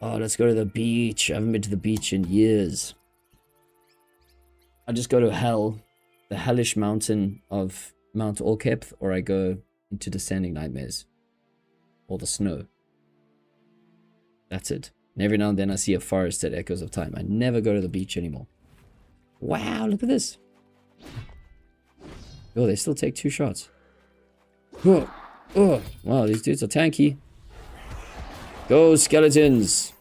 Oh, let's go to the beach. I haven't been to the beach in years. I just go to hell, the hellish mountain of Mount Orkep, or I go into Descending Nightmares, or the snow. That's it. And every now and then I see a forest that echoes of time. I never go to the beach anymore. Wow, look at this. Oh, they still take 2 shots. Oh, oh, wow, these dudes are tanky. Go, skeletons.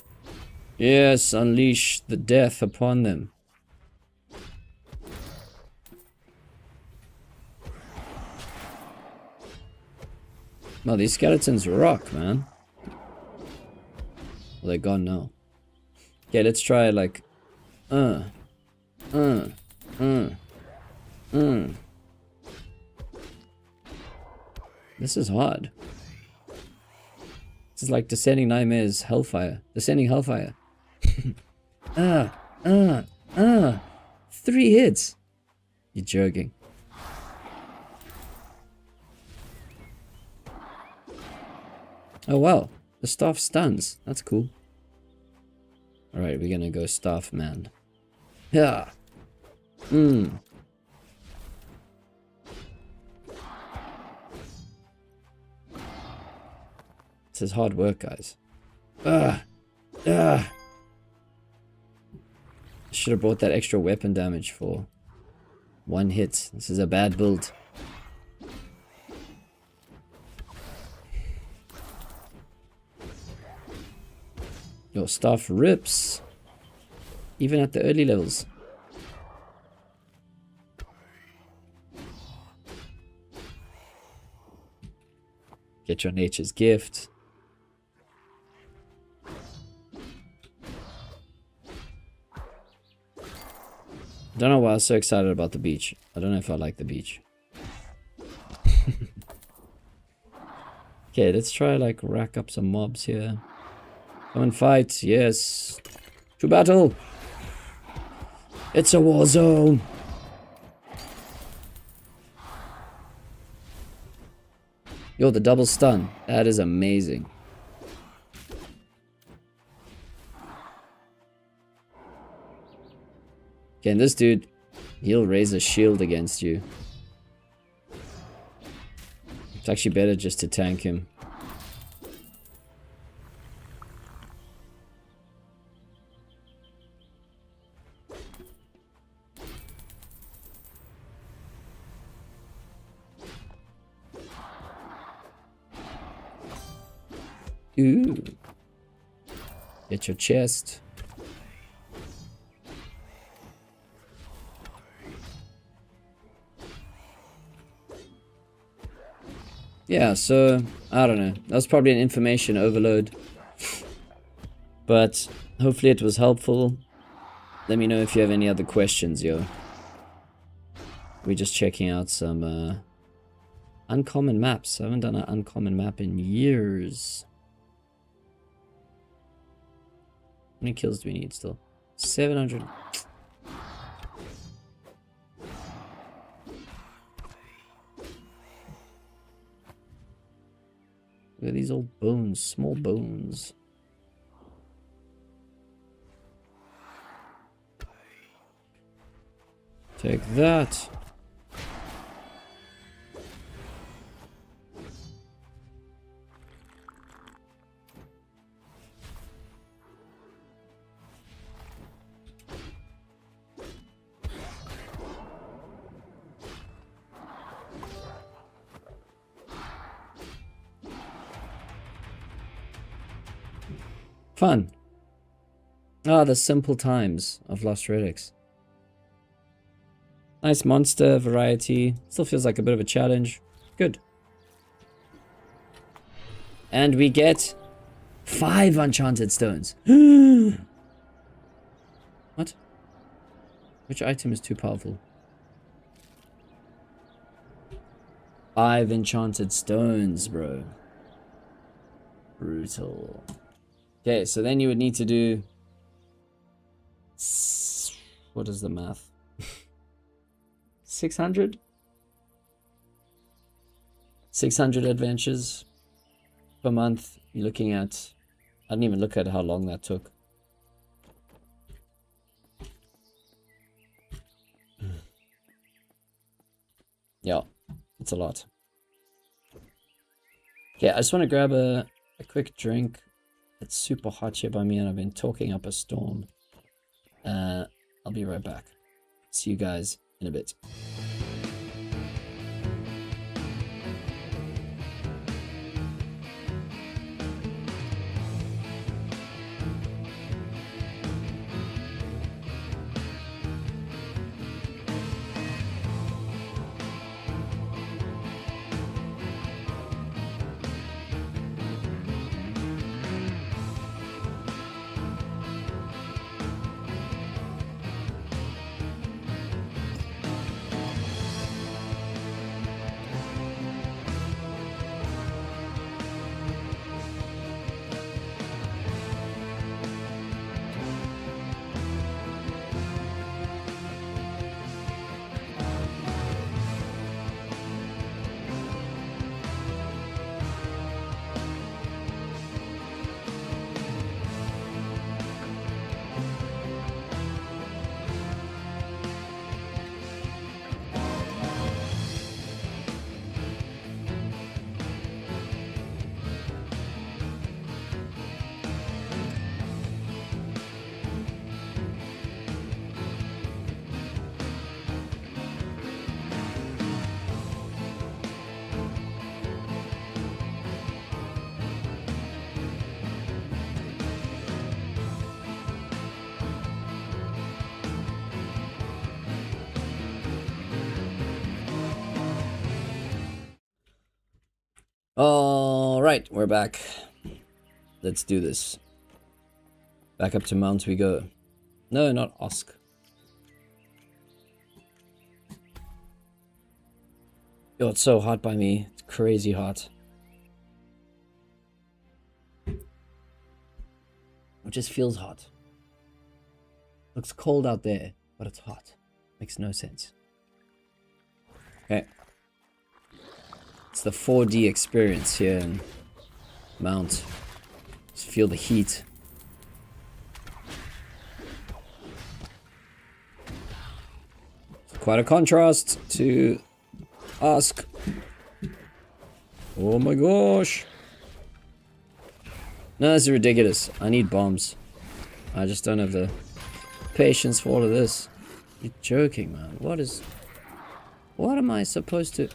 Yes, unleash the death upon them. Well, these skeletons rock, man. Well, they're gone now. Okay, let's try like... This is hard. This is like Descending Nightmares Hellfire. Descending Hellfire. 3 hits. You're joking. Oh wow, the staff stuns. That's cool. Alright, we're gonna go staff man. Yeah. This is hard work, guys. Should have brought that extra weapon damage for 1 hit. This is a bad build. Your stuff rips. Even at the early levels. Get your nature's gift. I don't know why I was so excited about the beach. I don't know if I like the beach. Okay, let's try like rack up some mobs here. Come and fight, yes. To battle. It's a war zone. Yo, the double stun. That is amazing. Okay, and this dude, he'll raise a shield against you. actually better just to tank him. Ooh. Get your chest. Yeah, so, I don't know. That was probably an information overload. But hopefully it was helpful. Let me know if you have any other questions, yo. We're just checking out some uncommon maps. I haven't done an uncommon map in years. How many kills do we need still? 700. Look at these old bones, small bones. Take that. Fun. Ah, the simple times of Lost Relics. Nice monster variety. Still feels like a bit of a challenge. Good. And we get 5 enchanted stones. What? Which item is too powerful? 5 enchanted stones, bro. Brutal. Okay, so then you would need to do... What is the math? 600? 600 adventures per month. You're looking at... I didn't even look at how long that took. Yeah, it's a lot. Okay, I just want to grab a quick drink. It's super hot here by me and I've been talking up a storm. I'll be right back. See you guys in a bit. Alright, we're back. Let's do this. Back up to Mount we go. No, not Osk. Yo, it's so hot by me. It's crazy hot. It just feels hot. Looks cold out there, but it's hot. Makes no sense. Okay. It's the 4D experience here in Mount. Just feel the heat. It's quite a contrast to Ask. Oh my gosh. No, this is ridiculous. I need bombs. I just don't have the patience for all of this. You're joking, man. What am I supposed to...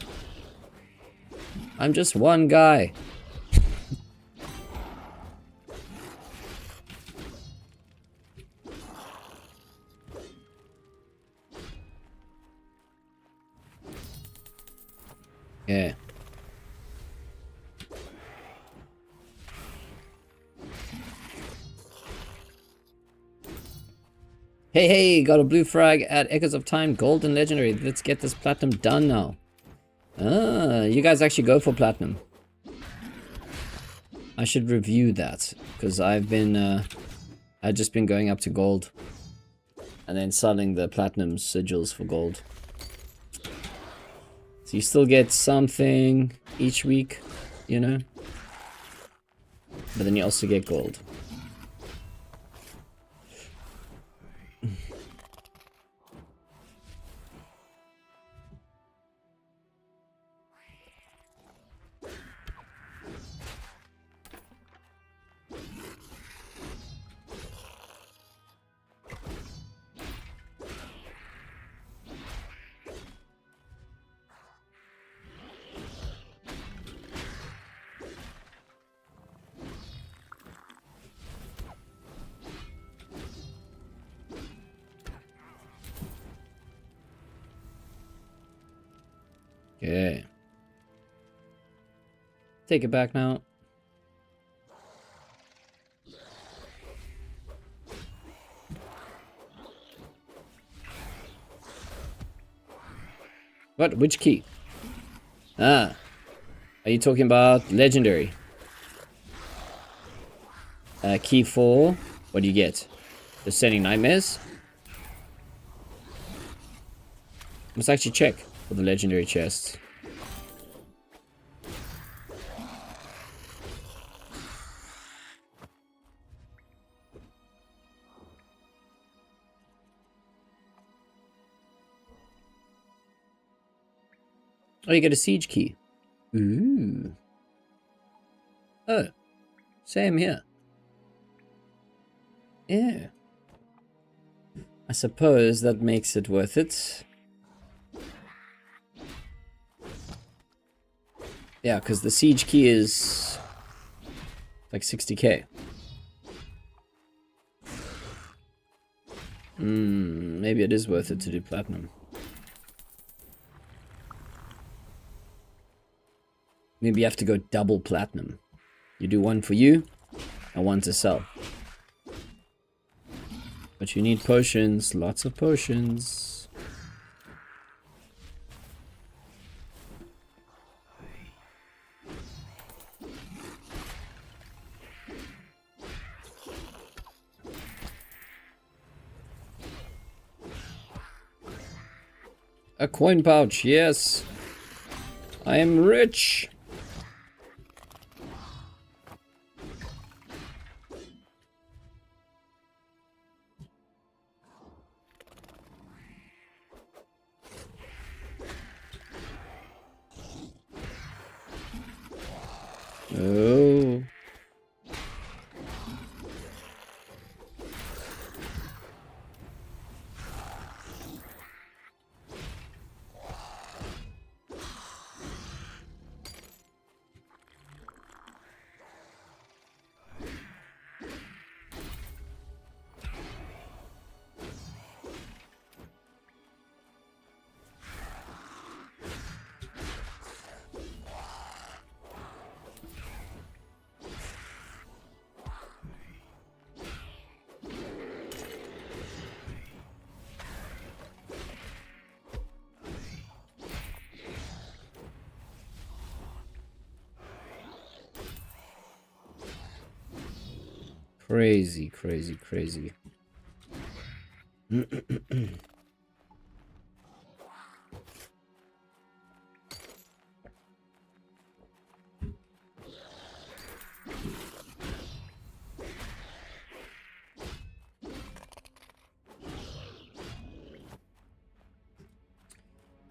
I'm just one guy. Yeah. Hey, got a blue frag at Echoes of Time, golden legendary. Let's get this platinum done now. Ah, you guys actually go for platinum. I should review that, because I've just been going up to gold. And then selling the platinum sigils for gold. So you still get something each week, you know? But then you also get gold. Okay. Take it back now. What? Which key? Ah. Are you talking about legendary? Key 4. What do you get? Descending Nightmares? Let's actually check for the legendary chests. Oh, you get a siege key. Ooh. Oh. Same here. Yeah. I suppose that makes it worth it. Yeah, because the siege key is like 60k. Maybe it is worth it to do platinum. Maybe you have to go double platinum. You do one for you and one to sell. But you need potions, lots of potions. A coin pouch, yes. I am rich. Oh. Crazy, crazy, crazy.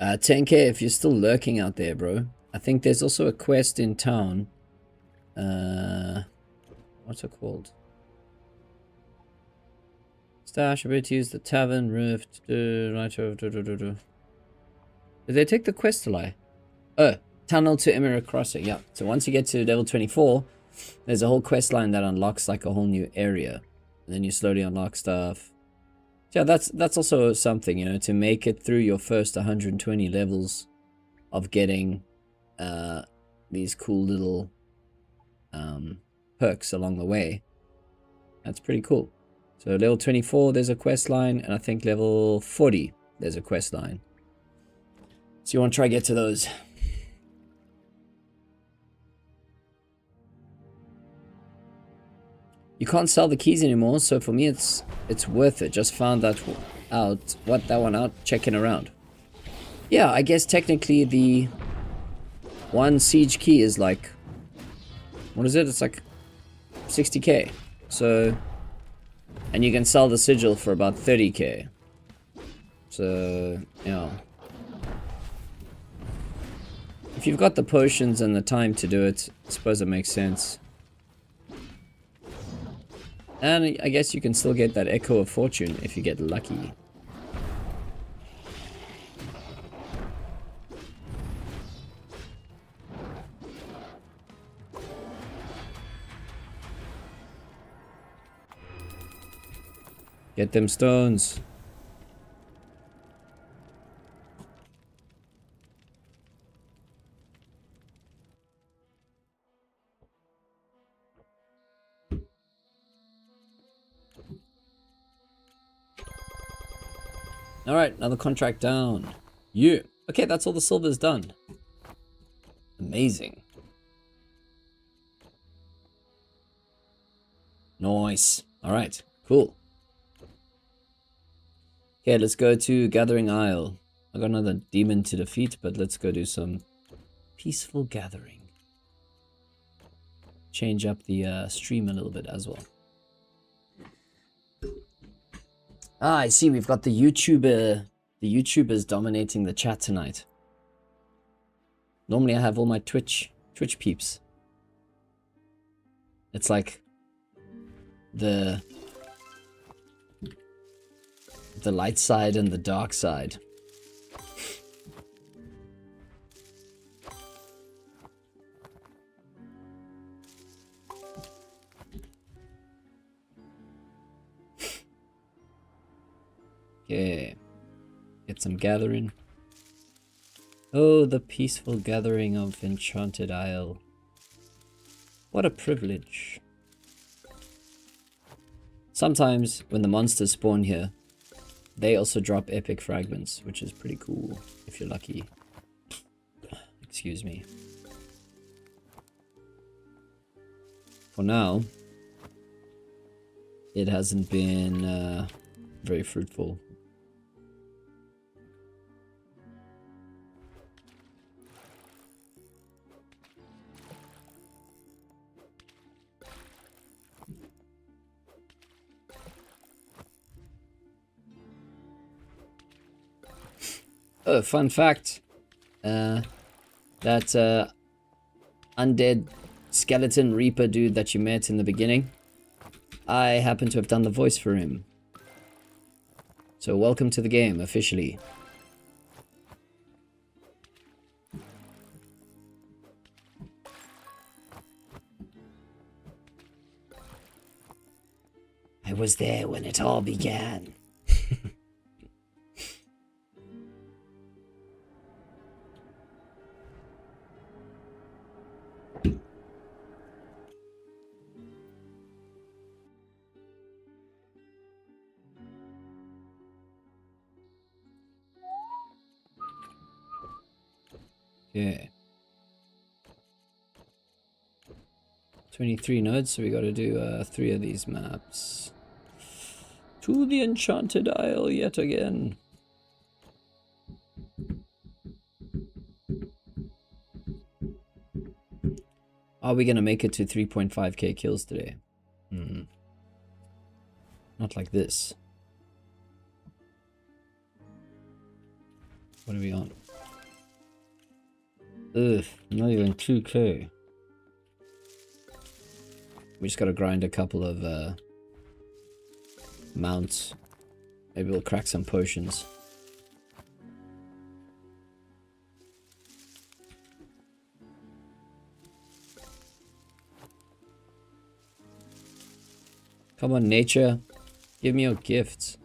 $10K if you're still lurking out there, bro. I think there's also a quest in town. What's it called? Stash ability to use the tavern rift. Right over. Did they take the quest to lie? Oh, tunnel to Emerald Crossing. Yeah. So once you get to level 24, there's a whole quest line that unlocks like a whole new area, and then you slowly unlock stuff. Yeah, that's also something, you know, to make it through your first 120 levels of getting these cool little perks along the way. That's pretty cool. So level 24 there's a quest line, and I think level 40 there's a quest line. So you want to try get to those. You can't sell the keys anymore, so for me it's worth it. Just found that out checking around. Yeah, I guess technically the one siege key is like, what is it? It's like 60k. So, and you can sell the sigil for about 30k. So, yeah. If you've got the potions and the time to do it, I suppose it makes sense. And I guess you can still get that Echo of Fortune if you get lucky. Get them stones. Alright, another contract down. Yeah. Okay, that's all the silver's done. Amazing. Nice. Alright, cool. Okay, let's go to Gathering Isle. I got another demon to defeat, but let's go do some peaceful gathering. Change up the stream a little bit as well. Ah, I see. We've got the YouTubers dominating the chat tonight. Normally I have all my Twitch peeps. It's like the light side and the dark side. Okay. Get some gathering. Oh, the peaceful gathering of Enchanted Isle. What a privilege. Sometimes, when the monsters spawn here, they also drop epic fragments, which is pretty cool, if you're lucky. Excuse me. For now, it hasn't been very fruitful. Oh, fun fact. That undead skeleton reaper dude that you met in the beginning, I happen to have done the voice for him. So welcome to the game, officially. I was there when it all began. Okay. 23 nodes, so we gotta do 3 of these maps. To the Enchanted Isle yet again. Are we gonna make it to 3.5k kills today? Not like this. What are we on? Ugh, not even 2k. We just gotta grind a couple of mounts. Maybe we'll crack some potions. Come on, nature. Give me your gifts.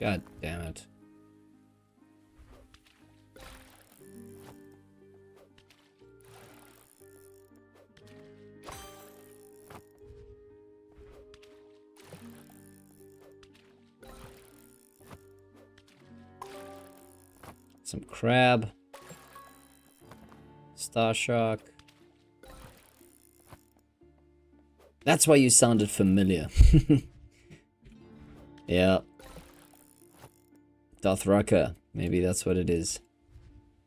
God damn it. Some crab. Star shark. That's why you sounded familiar. Yeah. Dothraka. Maybe that's what it is.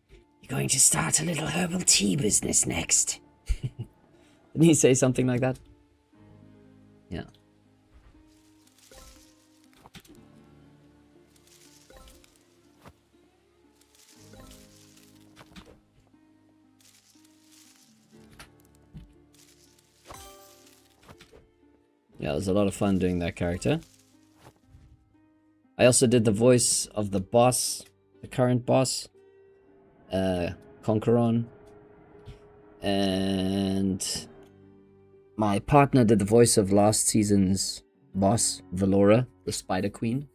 You're going to start a little herbal tea business next. Didn't he say something like that? Yeah. Yeah, it was a lot of fun doing that character. I also did the voice of the boss, the current boss, Conqueron. And my partner did the voice of last season's boss, Valora, the Spider Queen.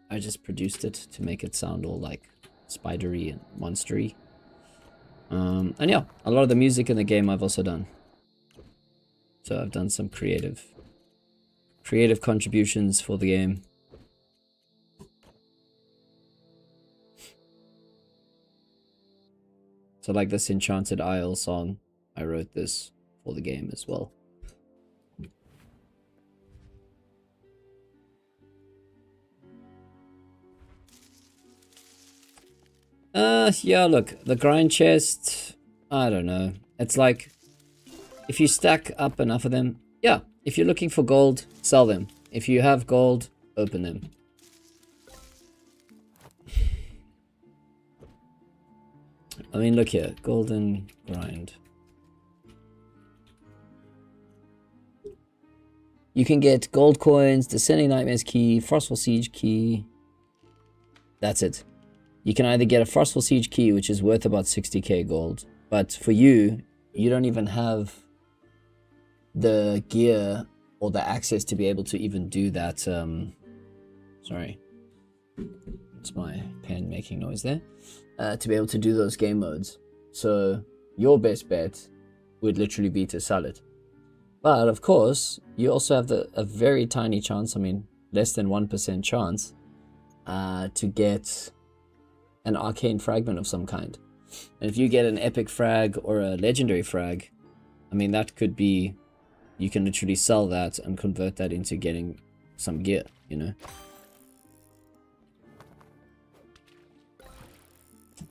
I just produced it to make it sound all like spidery and monstery. And yeah, a lot of the music in the game I've also done. So I've done some creative contributions for the game. So like this Enchanted Isle song, I wrote this for the game as well. Yeah, look, the grind chest, I don't know. It's like, if you stack up enough of them, yeah, if you're looking for gold, sell them. If you have gold, open them. I mean, look here, golden grind. You can get gold coins, Descending Nightmares key, Frostful Siege key. That's it. You can either get a Frostful Siege key, which is worth about 60k gold. But for you, you don't even have the gear or the access to be able to even do that. Sorry. It's my pen making noise there. To be able to do those game modes. So your best bet would literally be to sell it. But of course, you also have a very tiny chance, I mean, less than 1% chance, to get an arcane fragment of some kind. And if you get an epic frag or a legendary frag, I mean, that could be, you can literally sell that and convert that into getting some gear, you know?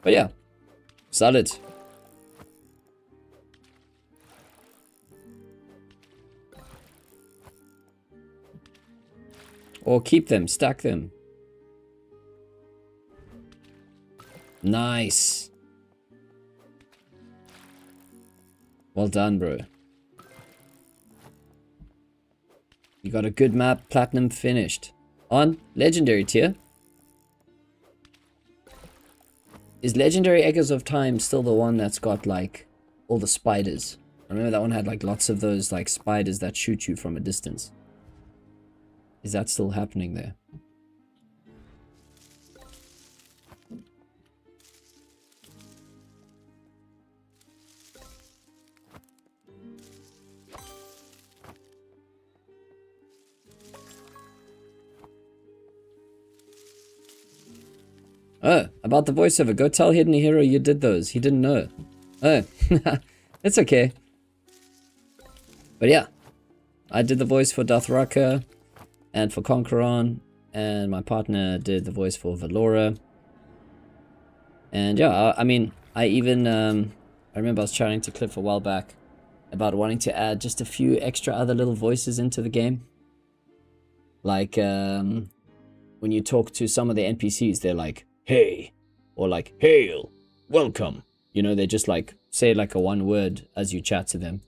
But yeah, sell it. Or keep them, stack them. Nice. Well done, bro. You got a good map, platinum finished. On legendary tier. Is Legendary Echoes of Time still the one that's got like all the spiders? I remember that one had like lots of those like spiders that shoot you from a distance. Is that still happening there? Oh, about the voiceover. Go tell Hidden Hero you did those. He didn't know. Oh, it's okay. But yeah, I did the voice for Dothraka and for Conqueron, and my partner did the voice for Valora. And yeah, I mean, I even, I remember I was chatting to Cliff a while back, about wanting to add just a few extra other little voices into the game. Like, when you talk to some of the NPCs, they're like, hey, or like, hail, welcome. You know, they just like say like a one word as you chat to them.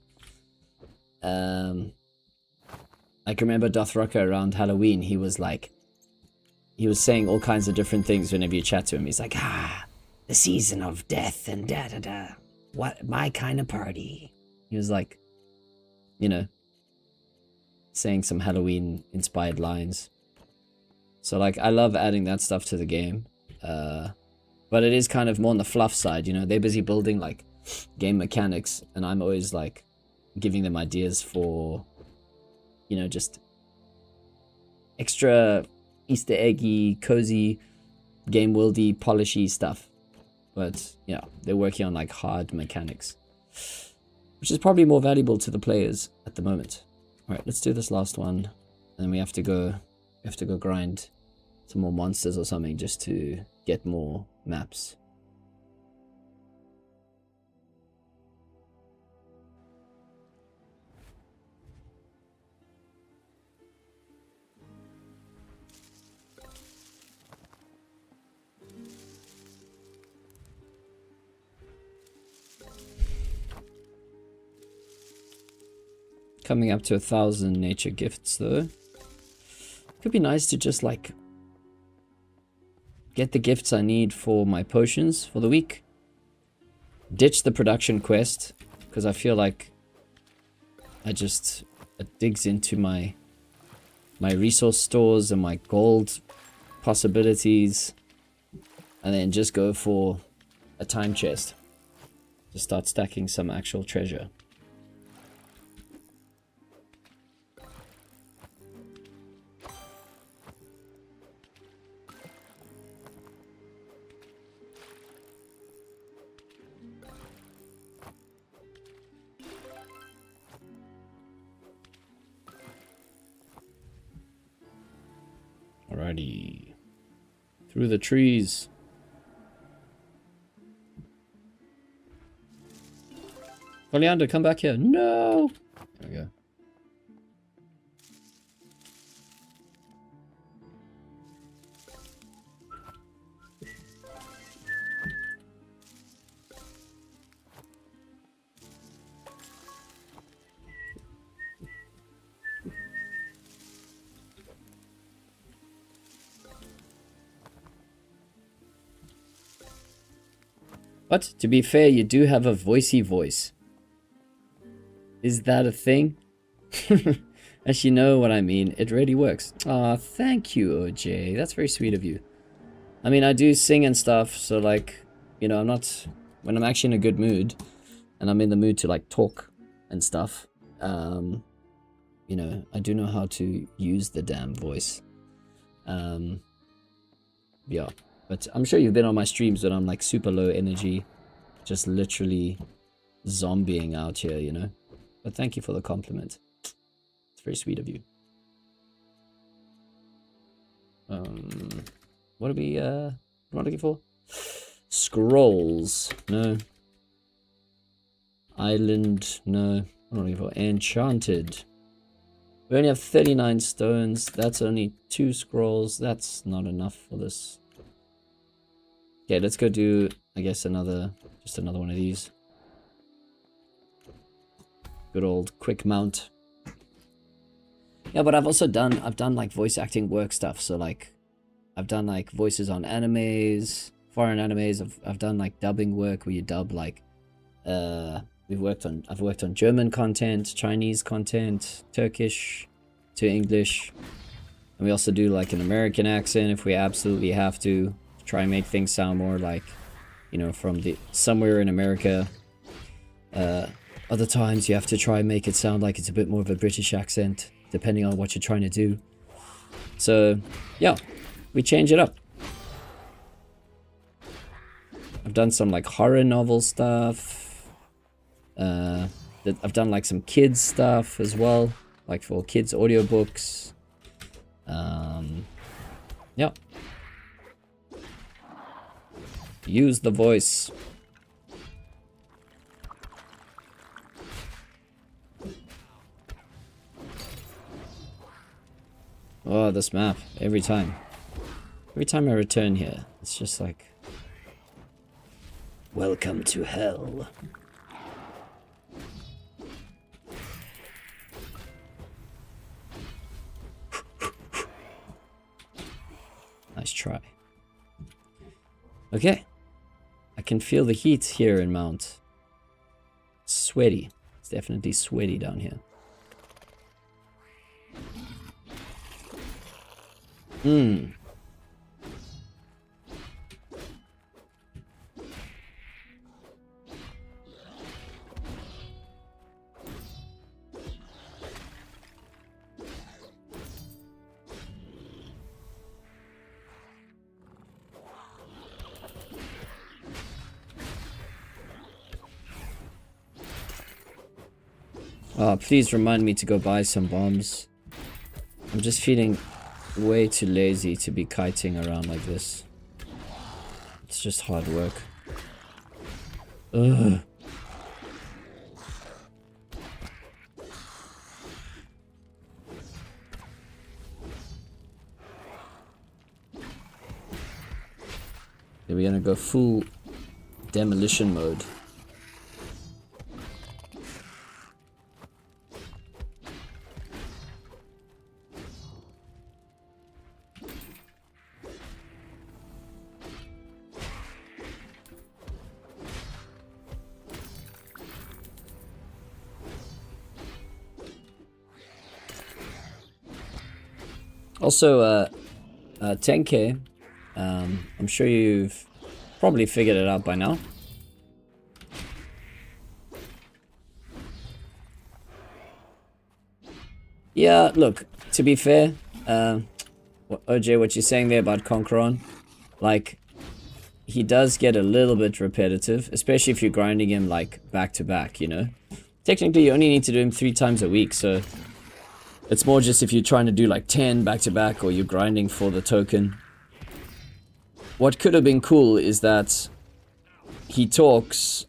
I can remember Dothrucker around Halloween, he was saying all kinds of different things whenever you chat to him. He's like, the season of death and da-da-da. What, my kind of party. He was like, you know, saying some Halloween-inspired lines. So, like, I love adding that stuff to the game. But it is kind of more on the fluff side, you know. They're busy building, like, game mechanics, and I'm always, like, giving them ideas for, you know, just extra Easter eggy, cozy, game worldy, polishy stuff. But, yeah, they're working on, like, hard mechanics, which is probably more valuable to the players at the moment. Alright, let's do this last one. And then we have to go grind some more monsters or something just to get more maps. Coming up to 1,000 nature gifts though. Could be nice to just like get the gifts I need for my potions for the week. Ditch the production quest because I feel like it digs into my resource stores and my gold possibilities, and then just go for a time chest to start stacking some actual treasure. Alrighty. Through the trees. Oleander, come back here. No! There we go. But to be fair, you do have a voicey voice. Is that a thing? As you know what I mean, it really works. Aw, thank you, OJ. That's very sweet of you. I mean, I do sing and stuff, so like, you know, when I'm actually in a good mood, and I'm in the mood to like talk and stuff, you know, I do know how to use the damn voice. Yeah. But I'm sure you've been on my streams when I'm like super low energy, just literally zombieing out here, you know. But thank you for the compliment. It's very sweet of you. What are we looking for? Scrolls. No. Island. No. What am I looking for? Enchanted. We only have 39 stones. That's only 2 scrolls. That's not enough for this. Okay, let's go do, I guess, just another one of these. Good old quick mount. Yeah, but I've done like voice acting work stuff. So like, I've done like voices on animes, foreign animes. I've done like dubbing work where you dub like, I've worked on German content, Chinese content, Turkish to English. And we also do like an American accent if we absolutely have to. Try and make things sound more like, you know, from somewhere in America. Other times you have to try and make it sound like it's a bit more of a British accent, depending on what you're trying to do. So, yeah, we change it up. I've done some like horror novel stuff. I've done like some kids stuff as well, like for kids audiobooks. Yeah. Use the voice. Oh, this map. Every time. Every time I return here, it's just like... Welcome to hell. Nice try. Okay. I can feel the heat here in Mount. It's sweaty. It's definitely sweaty down here. Please remind me to go buy some bombs. I'm just feeling way too lazy to be kiting around like this. It's just hard work. Ugh. Then we're gonna go full demolition mode. Also, 10k, I'm sure you've probably figured it out by now. Yeah, look, to be fair, OJ, what you're saying there about Conqueron, like, he does get a little bit repetitive, especially if you're grinding him, like, back to back, you know? Technically, you only need to do him 3 times a week, so... It's more just if you're trying to do like 10 back-to-back or you're grinding for the token. What could have been cool is that he talks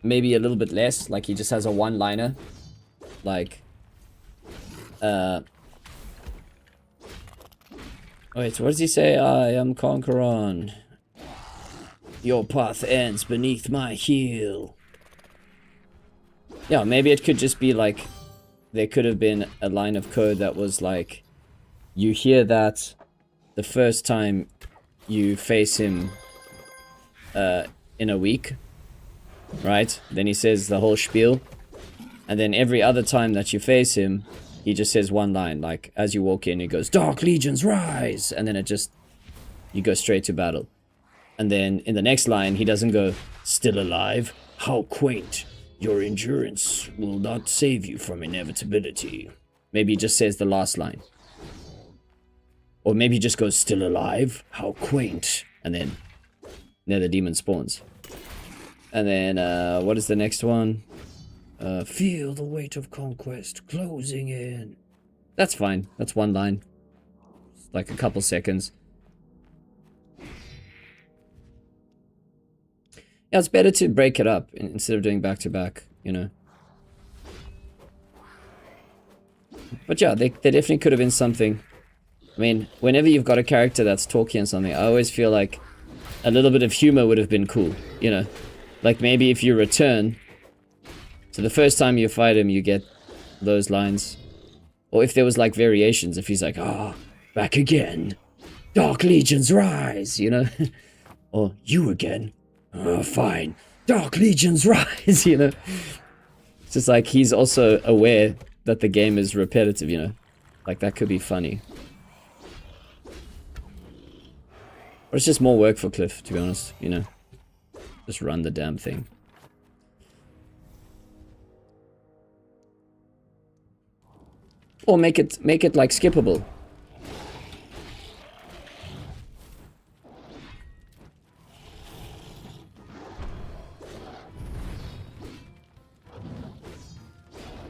maybe a little bit less, like he just has a one-liner. Like, wait, what does he say? I am Conqueron. Your path ends beneath my heel. Yeah, maybe it could just be like... There could have been a line of code that was like, you hear that the first time you face him in a week, right? Then he says the whole spiel. And then every other time that you face him, he just says one line. Like, as you walk in, he goes, Dark Legions rise! And then it just, you go straight to battle. And then in the next line, he doesn't go, still alive? How quaint. Your endurance will not save you from inevitability. Maybe he just says the last line. Or maybe he just goes, still alive? How quaint. And then Nether Demon spawns. And then, what is the next one? Feel the weight of conquest closing in. That's fine. That's one line. It's like a couple seconds. Yeah, it's better to break it up instead of doing back-to-back, you know. But yeah, they definitely could have been something. I mean, whenever you've got a character that's talking and something, I always feel like a little bit of humor would have been cool, you know. Like maybe if you return, so the first time you fight him, you get those lines. Or if there was like variations, if he's like, back again. Dark Legions rise, you know. Or you again. Fine. Dark Legions rise, you know. It's just like he's also aware that the game is repetitive, you know. Like that could be funny. Or it's just more work for Cliff, to be honest, you know. Just run the damn thing. Or make it like skippable.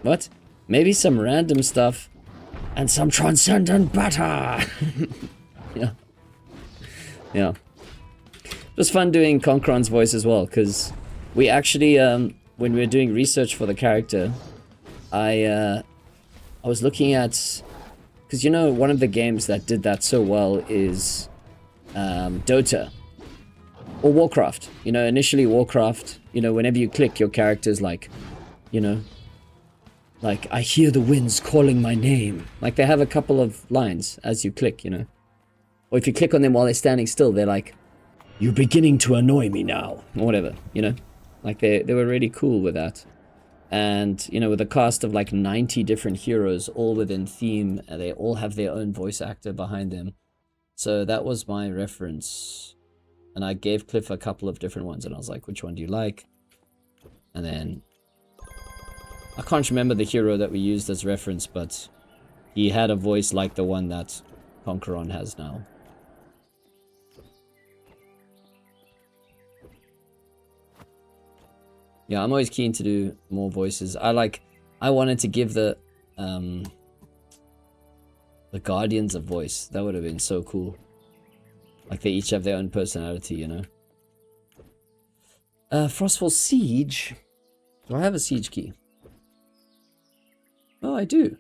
What? Maybe some random stuff and some transcendent batter. Yeah. Yeah. It was fun doing Conqueron's voice as well, because we actually, when we were doing research for the character, I was looking at, Because, you know, one of the games that did that so well is Dota. Or Warcraft. You know, initially Warcraft, you know, whenever you click, your character's like, you know, like, I hear the winds calling my name. Like, they have a couple of lines as you click, you know. Or if you click on them while they're standing still, they're like, you're beginning to annoy me now. Or whatever, you know. Like, they were really cool with that. And, you know, with a cast of like 90 different heroes, all within theme, and they all have their own voice actor behind them. So that was my reference. And I gave Cliff a couple of different ones, and I was like, which one do you like? And then I can't remember the hero that we used as reference, but he had a voice like the one that Conqueron has now. Yeah, I'm always keen to do more voices. I wanted to give the Guardians a voice. That would have been so cool. Like, they each have their own personality, you know. Frostfall Siege. Do I have a siege key? Oh, I do.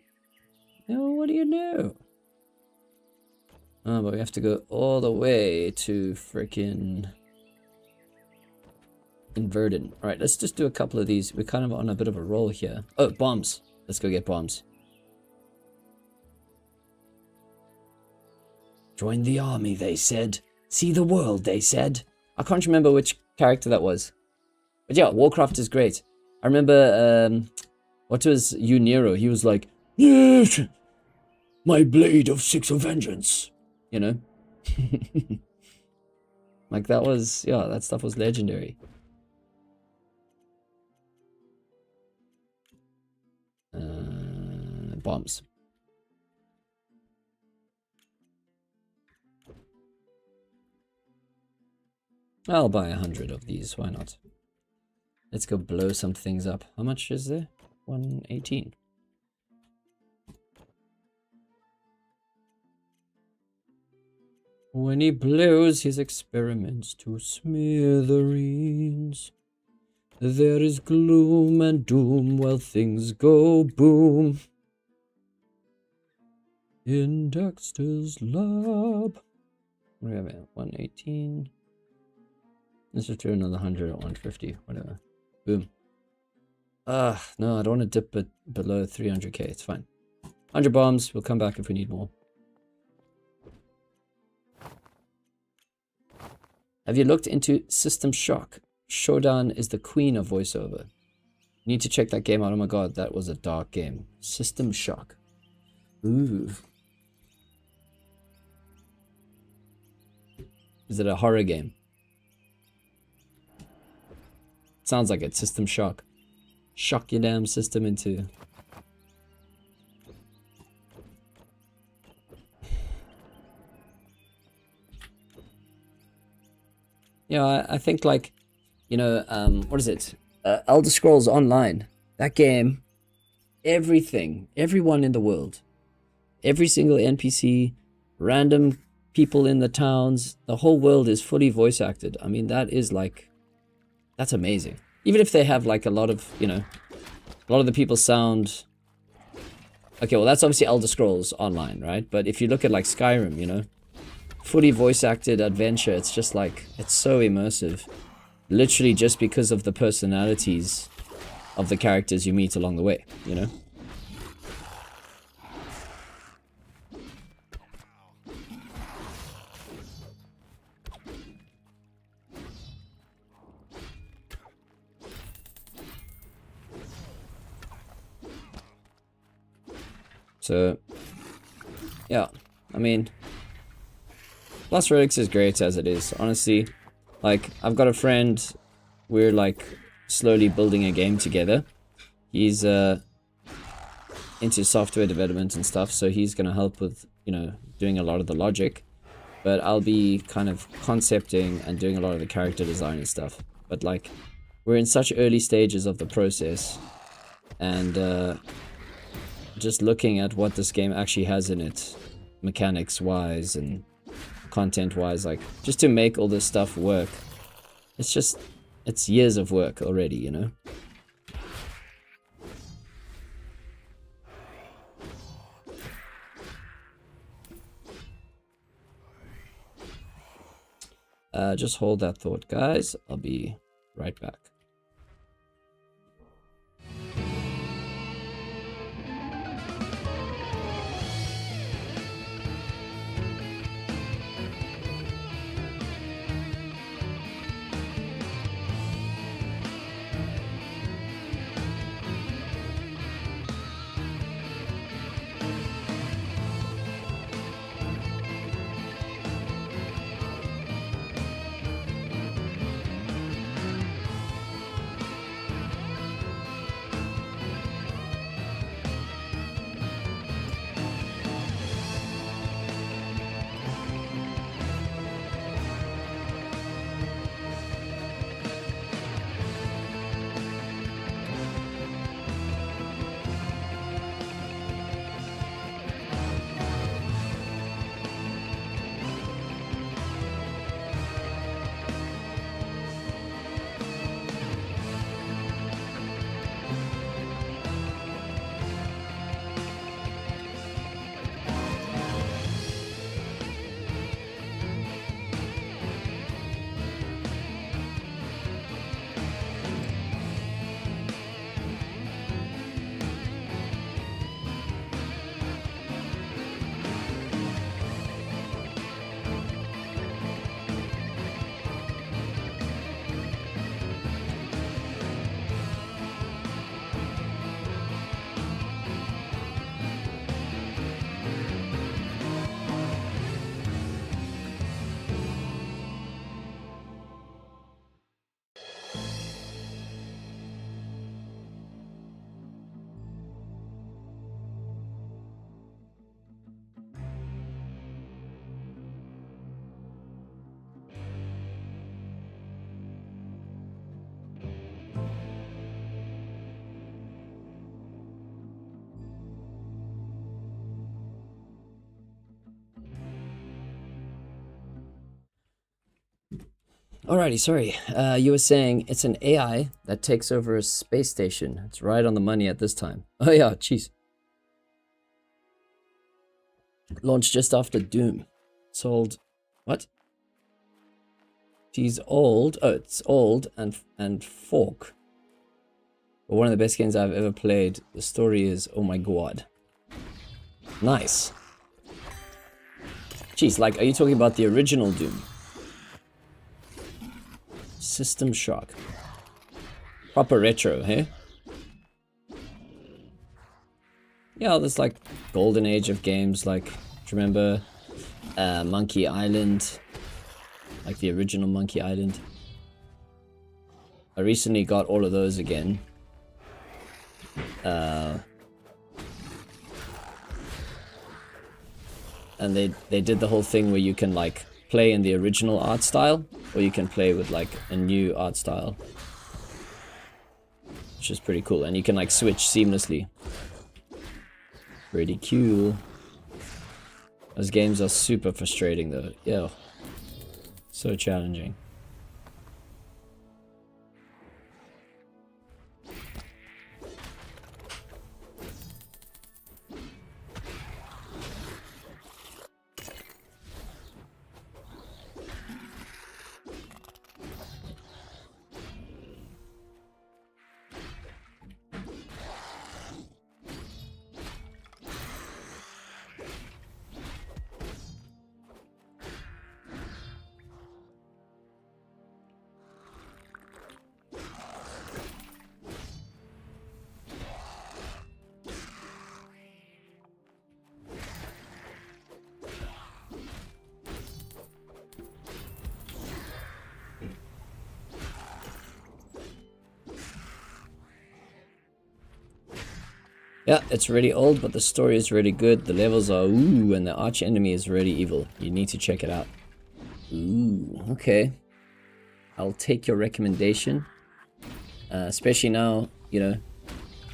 Oh, what do you know? Oh, but we have to go all the way to frickin' Inverted. Alright, let's just do a couple of these. We're kind of on a bit of a roll here. Oh, bombs. Let's go get bombs. Join the army, they said. See the world, they said. I can't remember which character that was. But yeah, Warcraft is great. I remember, what was Nero? He was like, yes, my blade of six of vengeance. You know? Like, that was, yeah, that stuff was legendary. Bombs. I'll buy 100 of these, why not? Let's go blow some things up. How much is there? 118. When he blows his experiments to smithereens, there is gloom and doom while things go boom. In Dexter's lab. What do we have at? 118. Let's just do another 100 at 150. Whatever. Boom. No, I don't want to dip it below 300k. It's fine. 100 bombs. We'll come back if we need more. Have you looked into System Shock? Showdown is the queen of voiceover. You need to check that game out. Oh my god, that was a dark game. System Shock. Ooh. Is it a horror game? Sounds like it. System Shock. Shock your damn system into... Yeah, I think, like, you know, what is it? Elder Scrolls Online. That game, everything, everyone in the world, every single NPC, random people in the towns, the whole world is fully voice acted. I mean, that is like, that's amazing. Even if they have like a lot of, you know, a lot of the people sound... Okay, well, that's obviously Elder Scrolls Online, right? But if you look at like Skyrim, you know, fully voice acted adventure, it's just like, it's so immersive. Literally just because of the personalities of the characters you meet along the way, you know? So, yeah, I mean, Lost Relics is great as it is, honestly. Like, I've got a friend, we're like slowly building a game together. He's into software development and stuff, so he's gonna help with, you know, doing a lot of the logic. But I'll be kind of concepting and doing a lot of the character design and stuff. But like, we're in such early stages of the process, and just looking at what this game actually has in it, mechanics wise and content wise, like, just to make all this stuff work, it's years of work already, you know? Just hold that thought, guys. I'll be right back. Alrighty, sorry. You were saying it's an AI that takes over a space station. It's right on the money at this time. Oh yeah, jeez. Launched just after Doom. Sold... What? She's old. Oh, it's old and fork. But one of the best games I've ever played. The story is, oh my god. Nice. Jeez, like, are you talking about the original Doom? System Shock. Proper retro, hey? Yeah, there's like golden age of games, like, do you remember Monkey Island? Like the original Monkey Island. I recently got all of those again. And they did the whole thing where you can like play in the original art style, or you can play with like a new art style, which is pretty cool, and you can like switch seamlessly. Pretty cool. Those games are super frustrating though. Yeah, so challenging. Yeah, it's really old, but the story is really good. The levels are ooh, and the arch enemy is really evil. You need to check it out. Ooh, okay. I'll take your recommendation. Especially now, you know,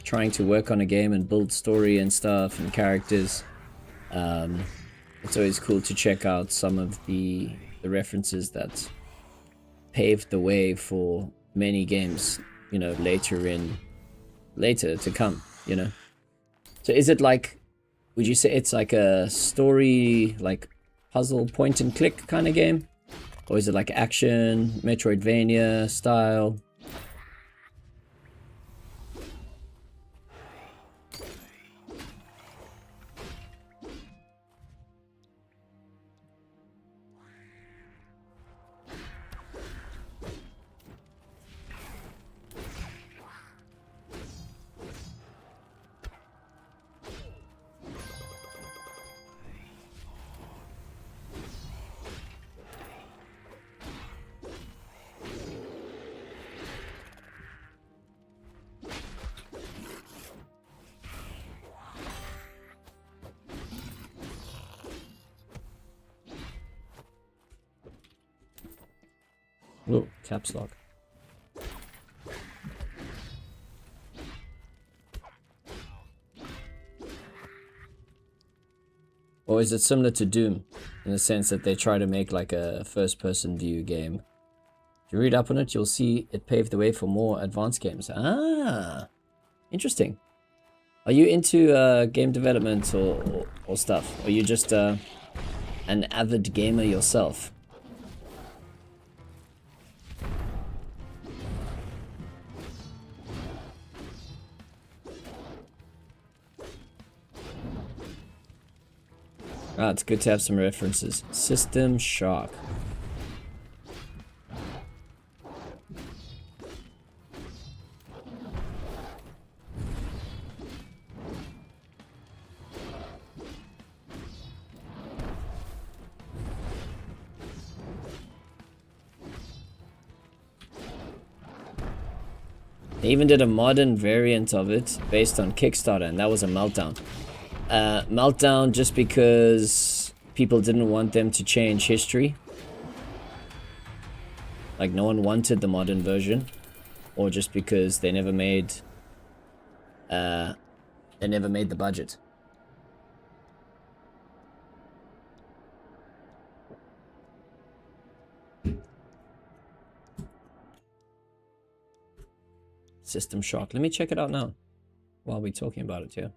trying to work on a game and build story and stuff and characters. It's always cool to check out some of the references that paved the way for many games, you know, later to come, you know. So is it like, would you say it's like a story, like puzzle point and click kind of game? Or is it like action, Metroidvania style? Oh, caps lock. Or is it similar to Doom, in the sense that they try to make like a first-person view game? If you read up on it, you'll see it paved the way for more advanced games. Ah, interesting. Are you into game development or stuff? Or are you just an avid gamer yourself? Ah, it's good to have some references. System Shock. They even did a modern variant of it based on Kickstarter, and that was a Meltdown. Meltdown just because people didn't want them to change history. Like, no one wanted the modern version. Or just because they never made the budget. System Shock. Let me check it out now while we're talking about it here.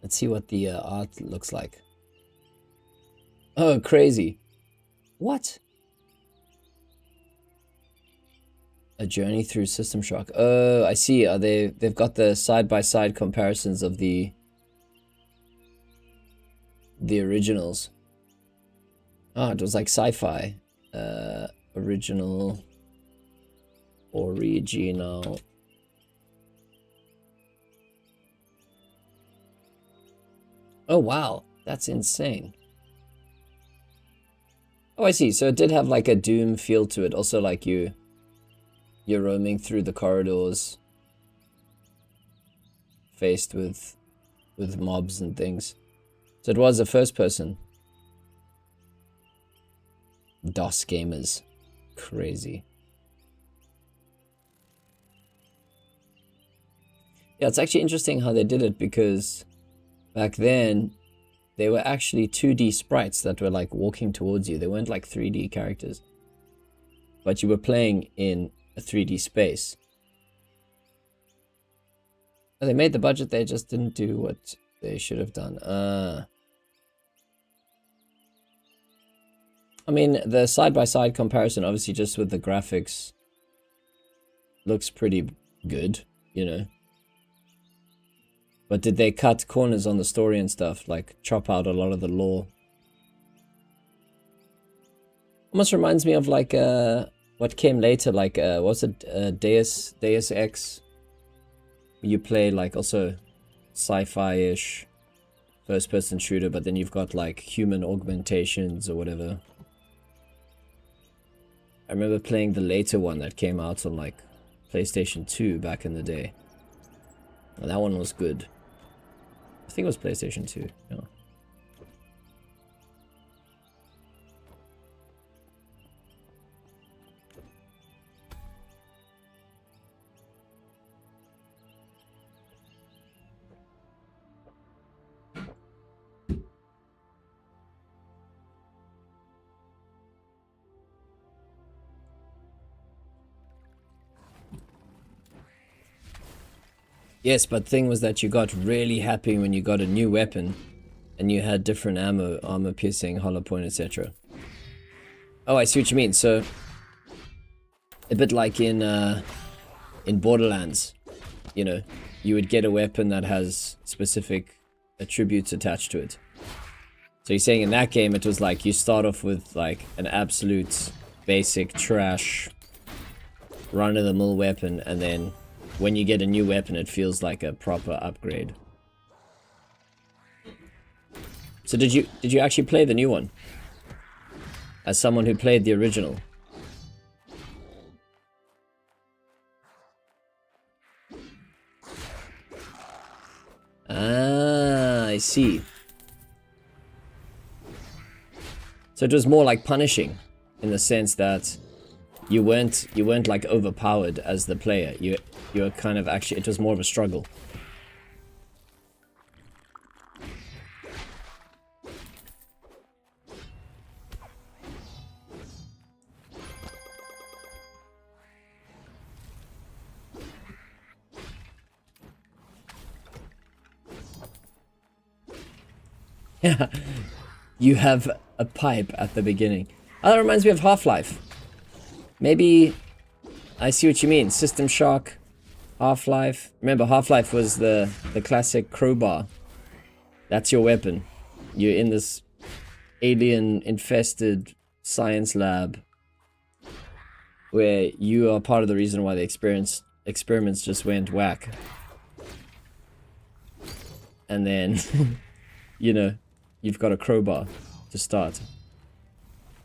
Let's see what the art looks like. Oh, crazy. What? A journey through System Shock. Oh, I see. They've got the side-by-side comparisons of the originals. Ah, it was like sci-fi. Original. Oh, wow. That's insane. Oh, I see. So it did have like a Doom feel to it. Also, like you're roaming through the corridors, faced with mobs and things. So it was a first person. DOS gamers. Crazy. Yeah, it's actually interesting how they did it, because back then they were actually 2D sprites that were like walking towards you. They weren't like 3D characters. But you were playing in a 3D space. They made the budget, they just didn't do what they should have done. I mean, the side-by-side comparison, obviously just with the graphics, looks pretty good, you know. But did they cut corners on the story and stuff? Like, chop out a lot of the lore? Almost reminds me of, like, what came later, like, what's it, Deus Ex? You play, like, also sci-fi-ish first-person shooter, but then you've got, like, human augmentations or whatever. I remember playing the later one that came out on, like, PlayStation 2 back in the day. And that one was good. I think it was PlayStation 2, yeah. Yes, but thing was that you got really happy when you got a new weapon and you had different ammo, armor piercing, hollow point, etc. Oh, I see what you mean. So a bit like in Borderlands, you know, you would get a weapon that has specific attributes attached to it. So you're saying in that game it was like you start off with like an absolute basic trash run-of-the-mill weapon, and then when you get a new weapon it feels like a proper upgrade. So did you actually play the new one? As someone who played the original? Ah, I see. So it was more like punishing, in the sense that you weren't like overpowered as the player. You were kind of actually, it was more of a struggle. Yeah, you have a pipe at the beginning. Oh, that reminds me of Half-Life. Maybe I see what you mean. System Shock, Half-Life. Remember, Half-Life was the classic crowbar. That's your weapon. You're in this alien-infested science lab where you are part of the reason why the experiments just went whack. And then, you know, you've got a crowbar to start.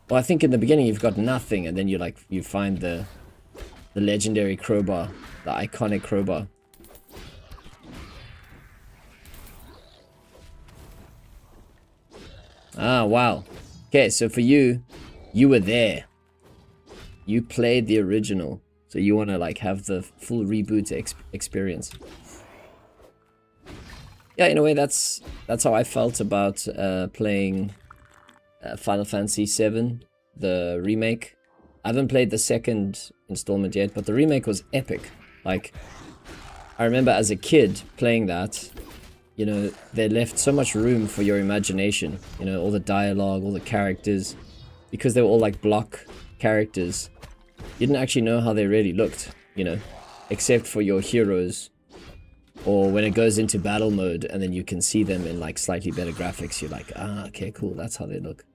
Well, I think in the beginning you've got nothing, and then you find the legendary crowbar, the iconic crowbar. Ah, wow. Okay, so for you, you were there. You played the original, so you want to like have the full reboot experience. Yeah, in a way, that's how I felt about playing Final Fantasy VII, the remake. I haven't played the second installment yet, but the remake was epic. Like, I remember as a kid playing that, you know, they left so much room for your imagination. You know, all the dialogue, all the characters, because they were all like block characters. You didn't actually know how they really looked, you know, except for your heroes. Or when it goes into battle mode and then you can see them in like slightly better graphics, you're like, ah, okay, cool, that's how they look.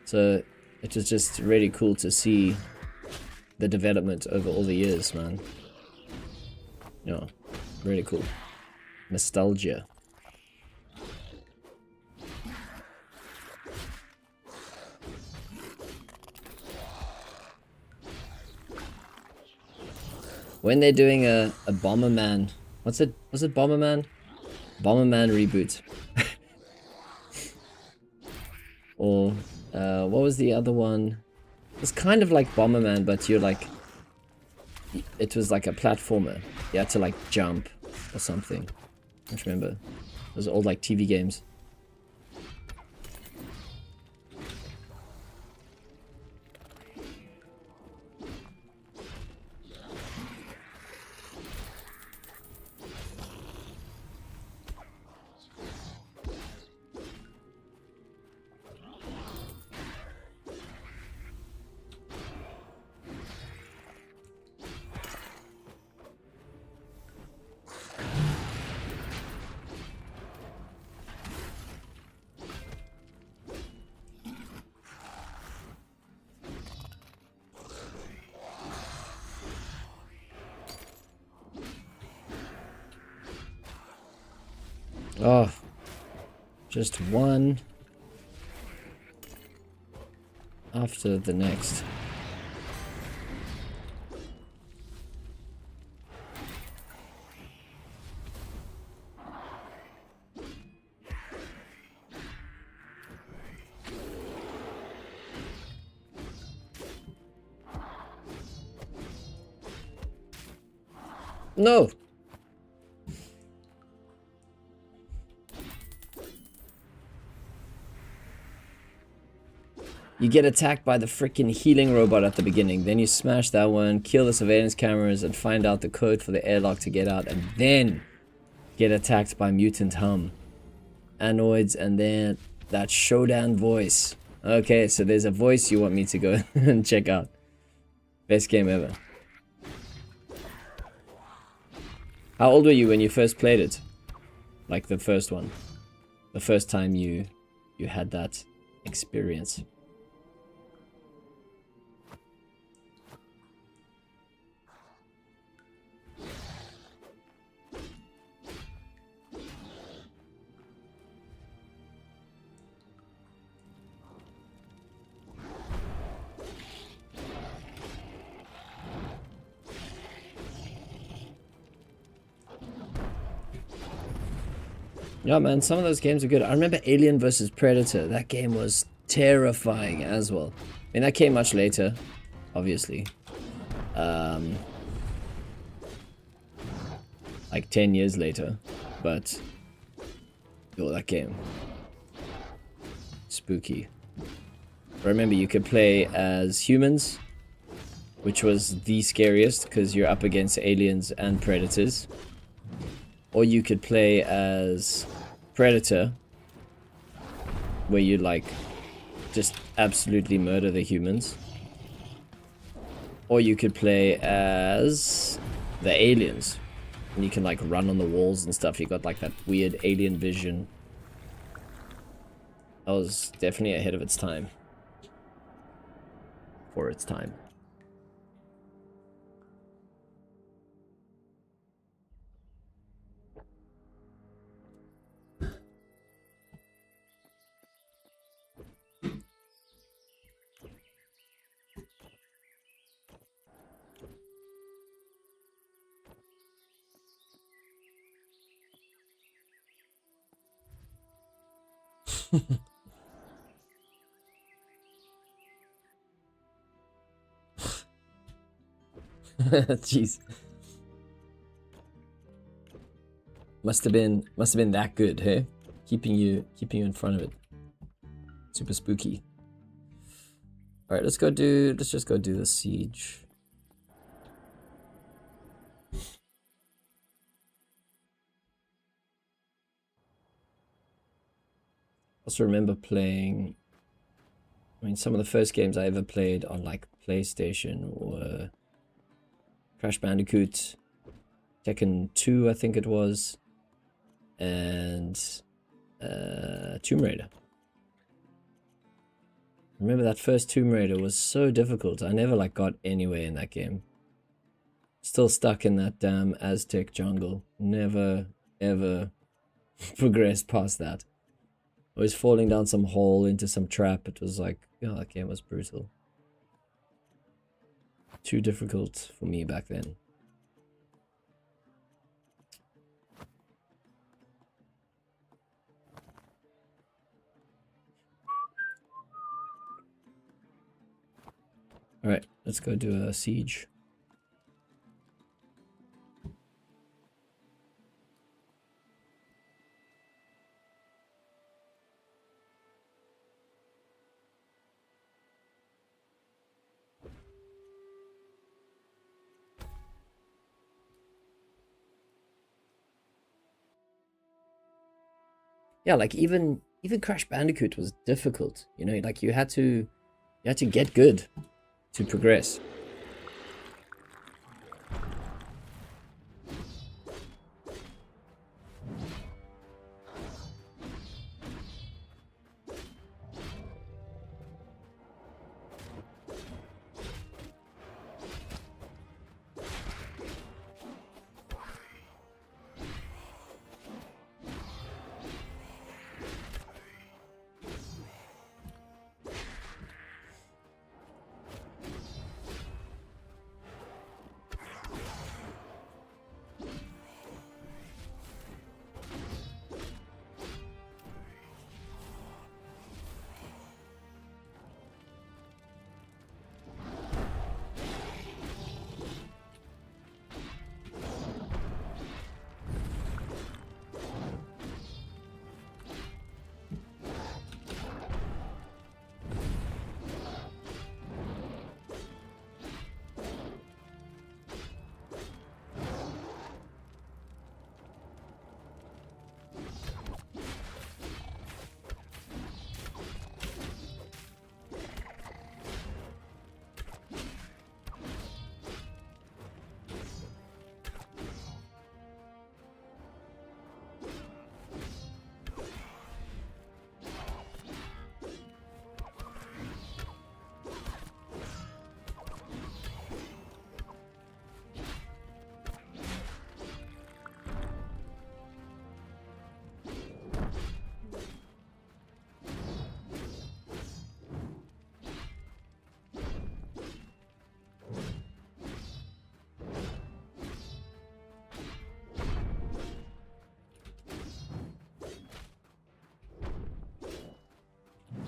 So it was just really cool to see the development over all the years, man. You know, really cool. Nostalgia. When they're doing a Bomberman, what's it? Was it Bomberman? Bomberman reboot. Or what was the other one? It's kind of like Bomberman, but you're like, it was like a platformer. You had to like jump or something. I don't remember. Those old like TV games. Oh, just one after the next. No! You get attacked by the freaking healing robot at the beginning, then you smash that one, kill the surveillance cameras, and find out the code for the airlock to get out, and then get attacked by mutant hum. Anoids, and then that showdown voice. Okay, so there's a voice you want me to go and check out. Best game ever. How old were you when you first played it? Like the first one. The first time you had that experience. Yeah, man, some of those games are good. I remember Alien vs. Predator. That game was terrifying as well. I mean, that came much later, obviously. Like 10 years later. But, yo, that game. Spooky. I remember you could play as humans, which was the scariest because you're up against aliens and predators. Or you could play as Predator, where you like just absolutely murder the humans. Or you could play as the aliens, and you can like run on the walls and stuff. You got like that weird alien vision. That was definitely ahead of its time. For its time. Jeez. Must have been that good, hey? Keeping you in front of it. Super spooky. Alright, let's just go do the siege. Also remember playing, I mean, some of the first games I ever played on like PlayStation were Crash Bandicoot, Tekken 2 I think it was, and Tomb Raider. Remember that first Tomb Raider was so difficult. I never like got anywhere in that game. Still stuck in that damn Aztec jungle. Never ever progressed past that. Always falling down some hole into some trap. It was like, oh, that game was brutal. Too difficult for me back then. Alright, let's go do a siege. Yeah, like even Crash Bandicoot was difficult. You know, like you had to get good to progress.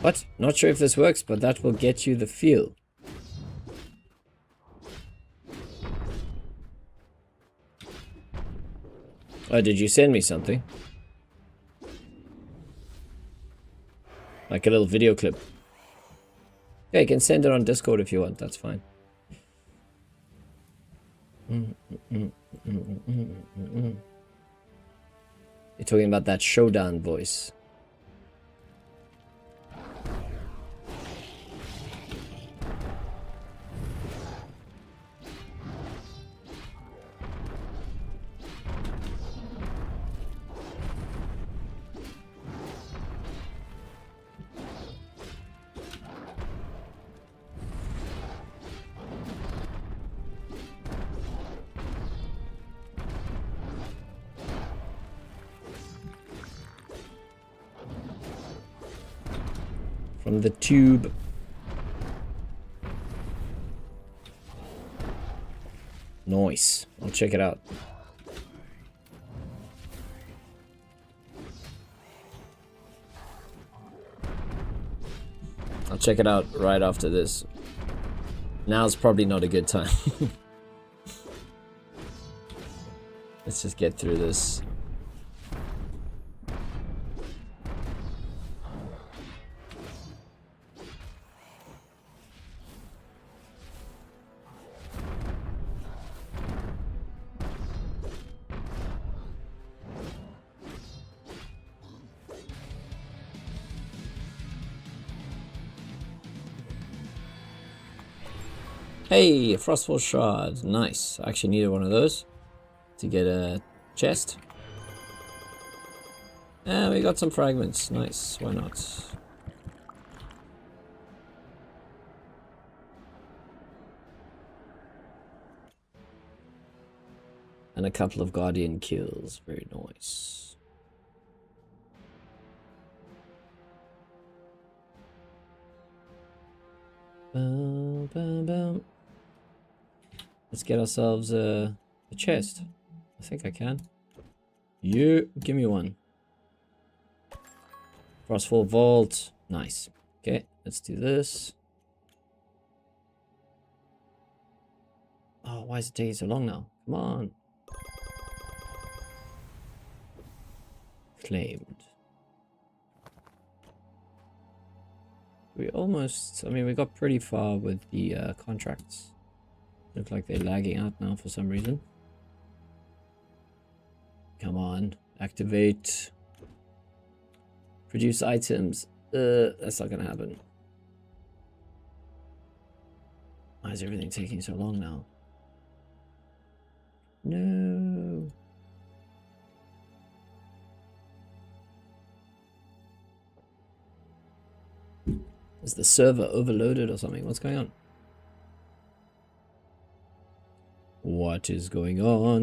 What? Not sure if this works, but that will get you the feel. Oh, did you send me something? Like a little video clip. Yeah, you can send it on Discord if you want, that's fine. You're talking about that showdown voice. From the tube. Nice. I'll check it out. I'll check it out right after this. Now's probably not a good time. Let's just get through this. Hey, Frostfall Shard. Nice. I actually needed one of those to get a chest. And we got some fragments. Nice. Why not? And a couple of Guardian kills. Very nice. Boom, boom, boom. Let's get ourselves a chest. I think I can. You, give me one. Frostfall Vault. Nice. Okay, let's do this. Oh, why is it taking so long now? Come on. Claimed. We almost, I mean, we got pretty far with the contracts. Look like they're lagging out now for some reason. Come on, activate. Produce items. That's not gonna happen. Why is everything taking so long now? No. Is the server overloaded or something? What's going on? What is going on?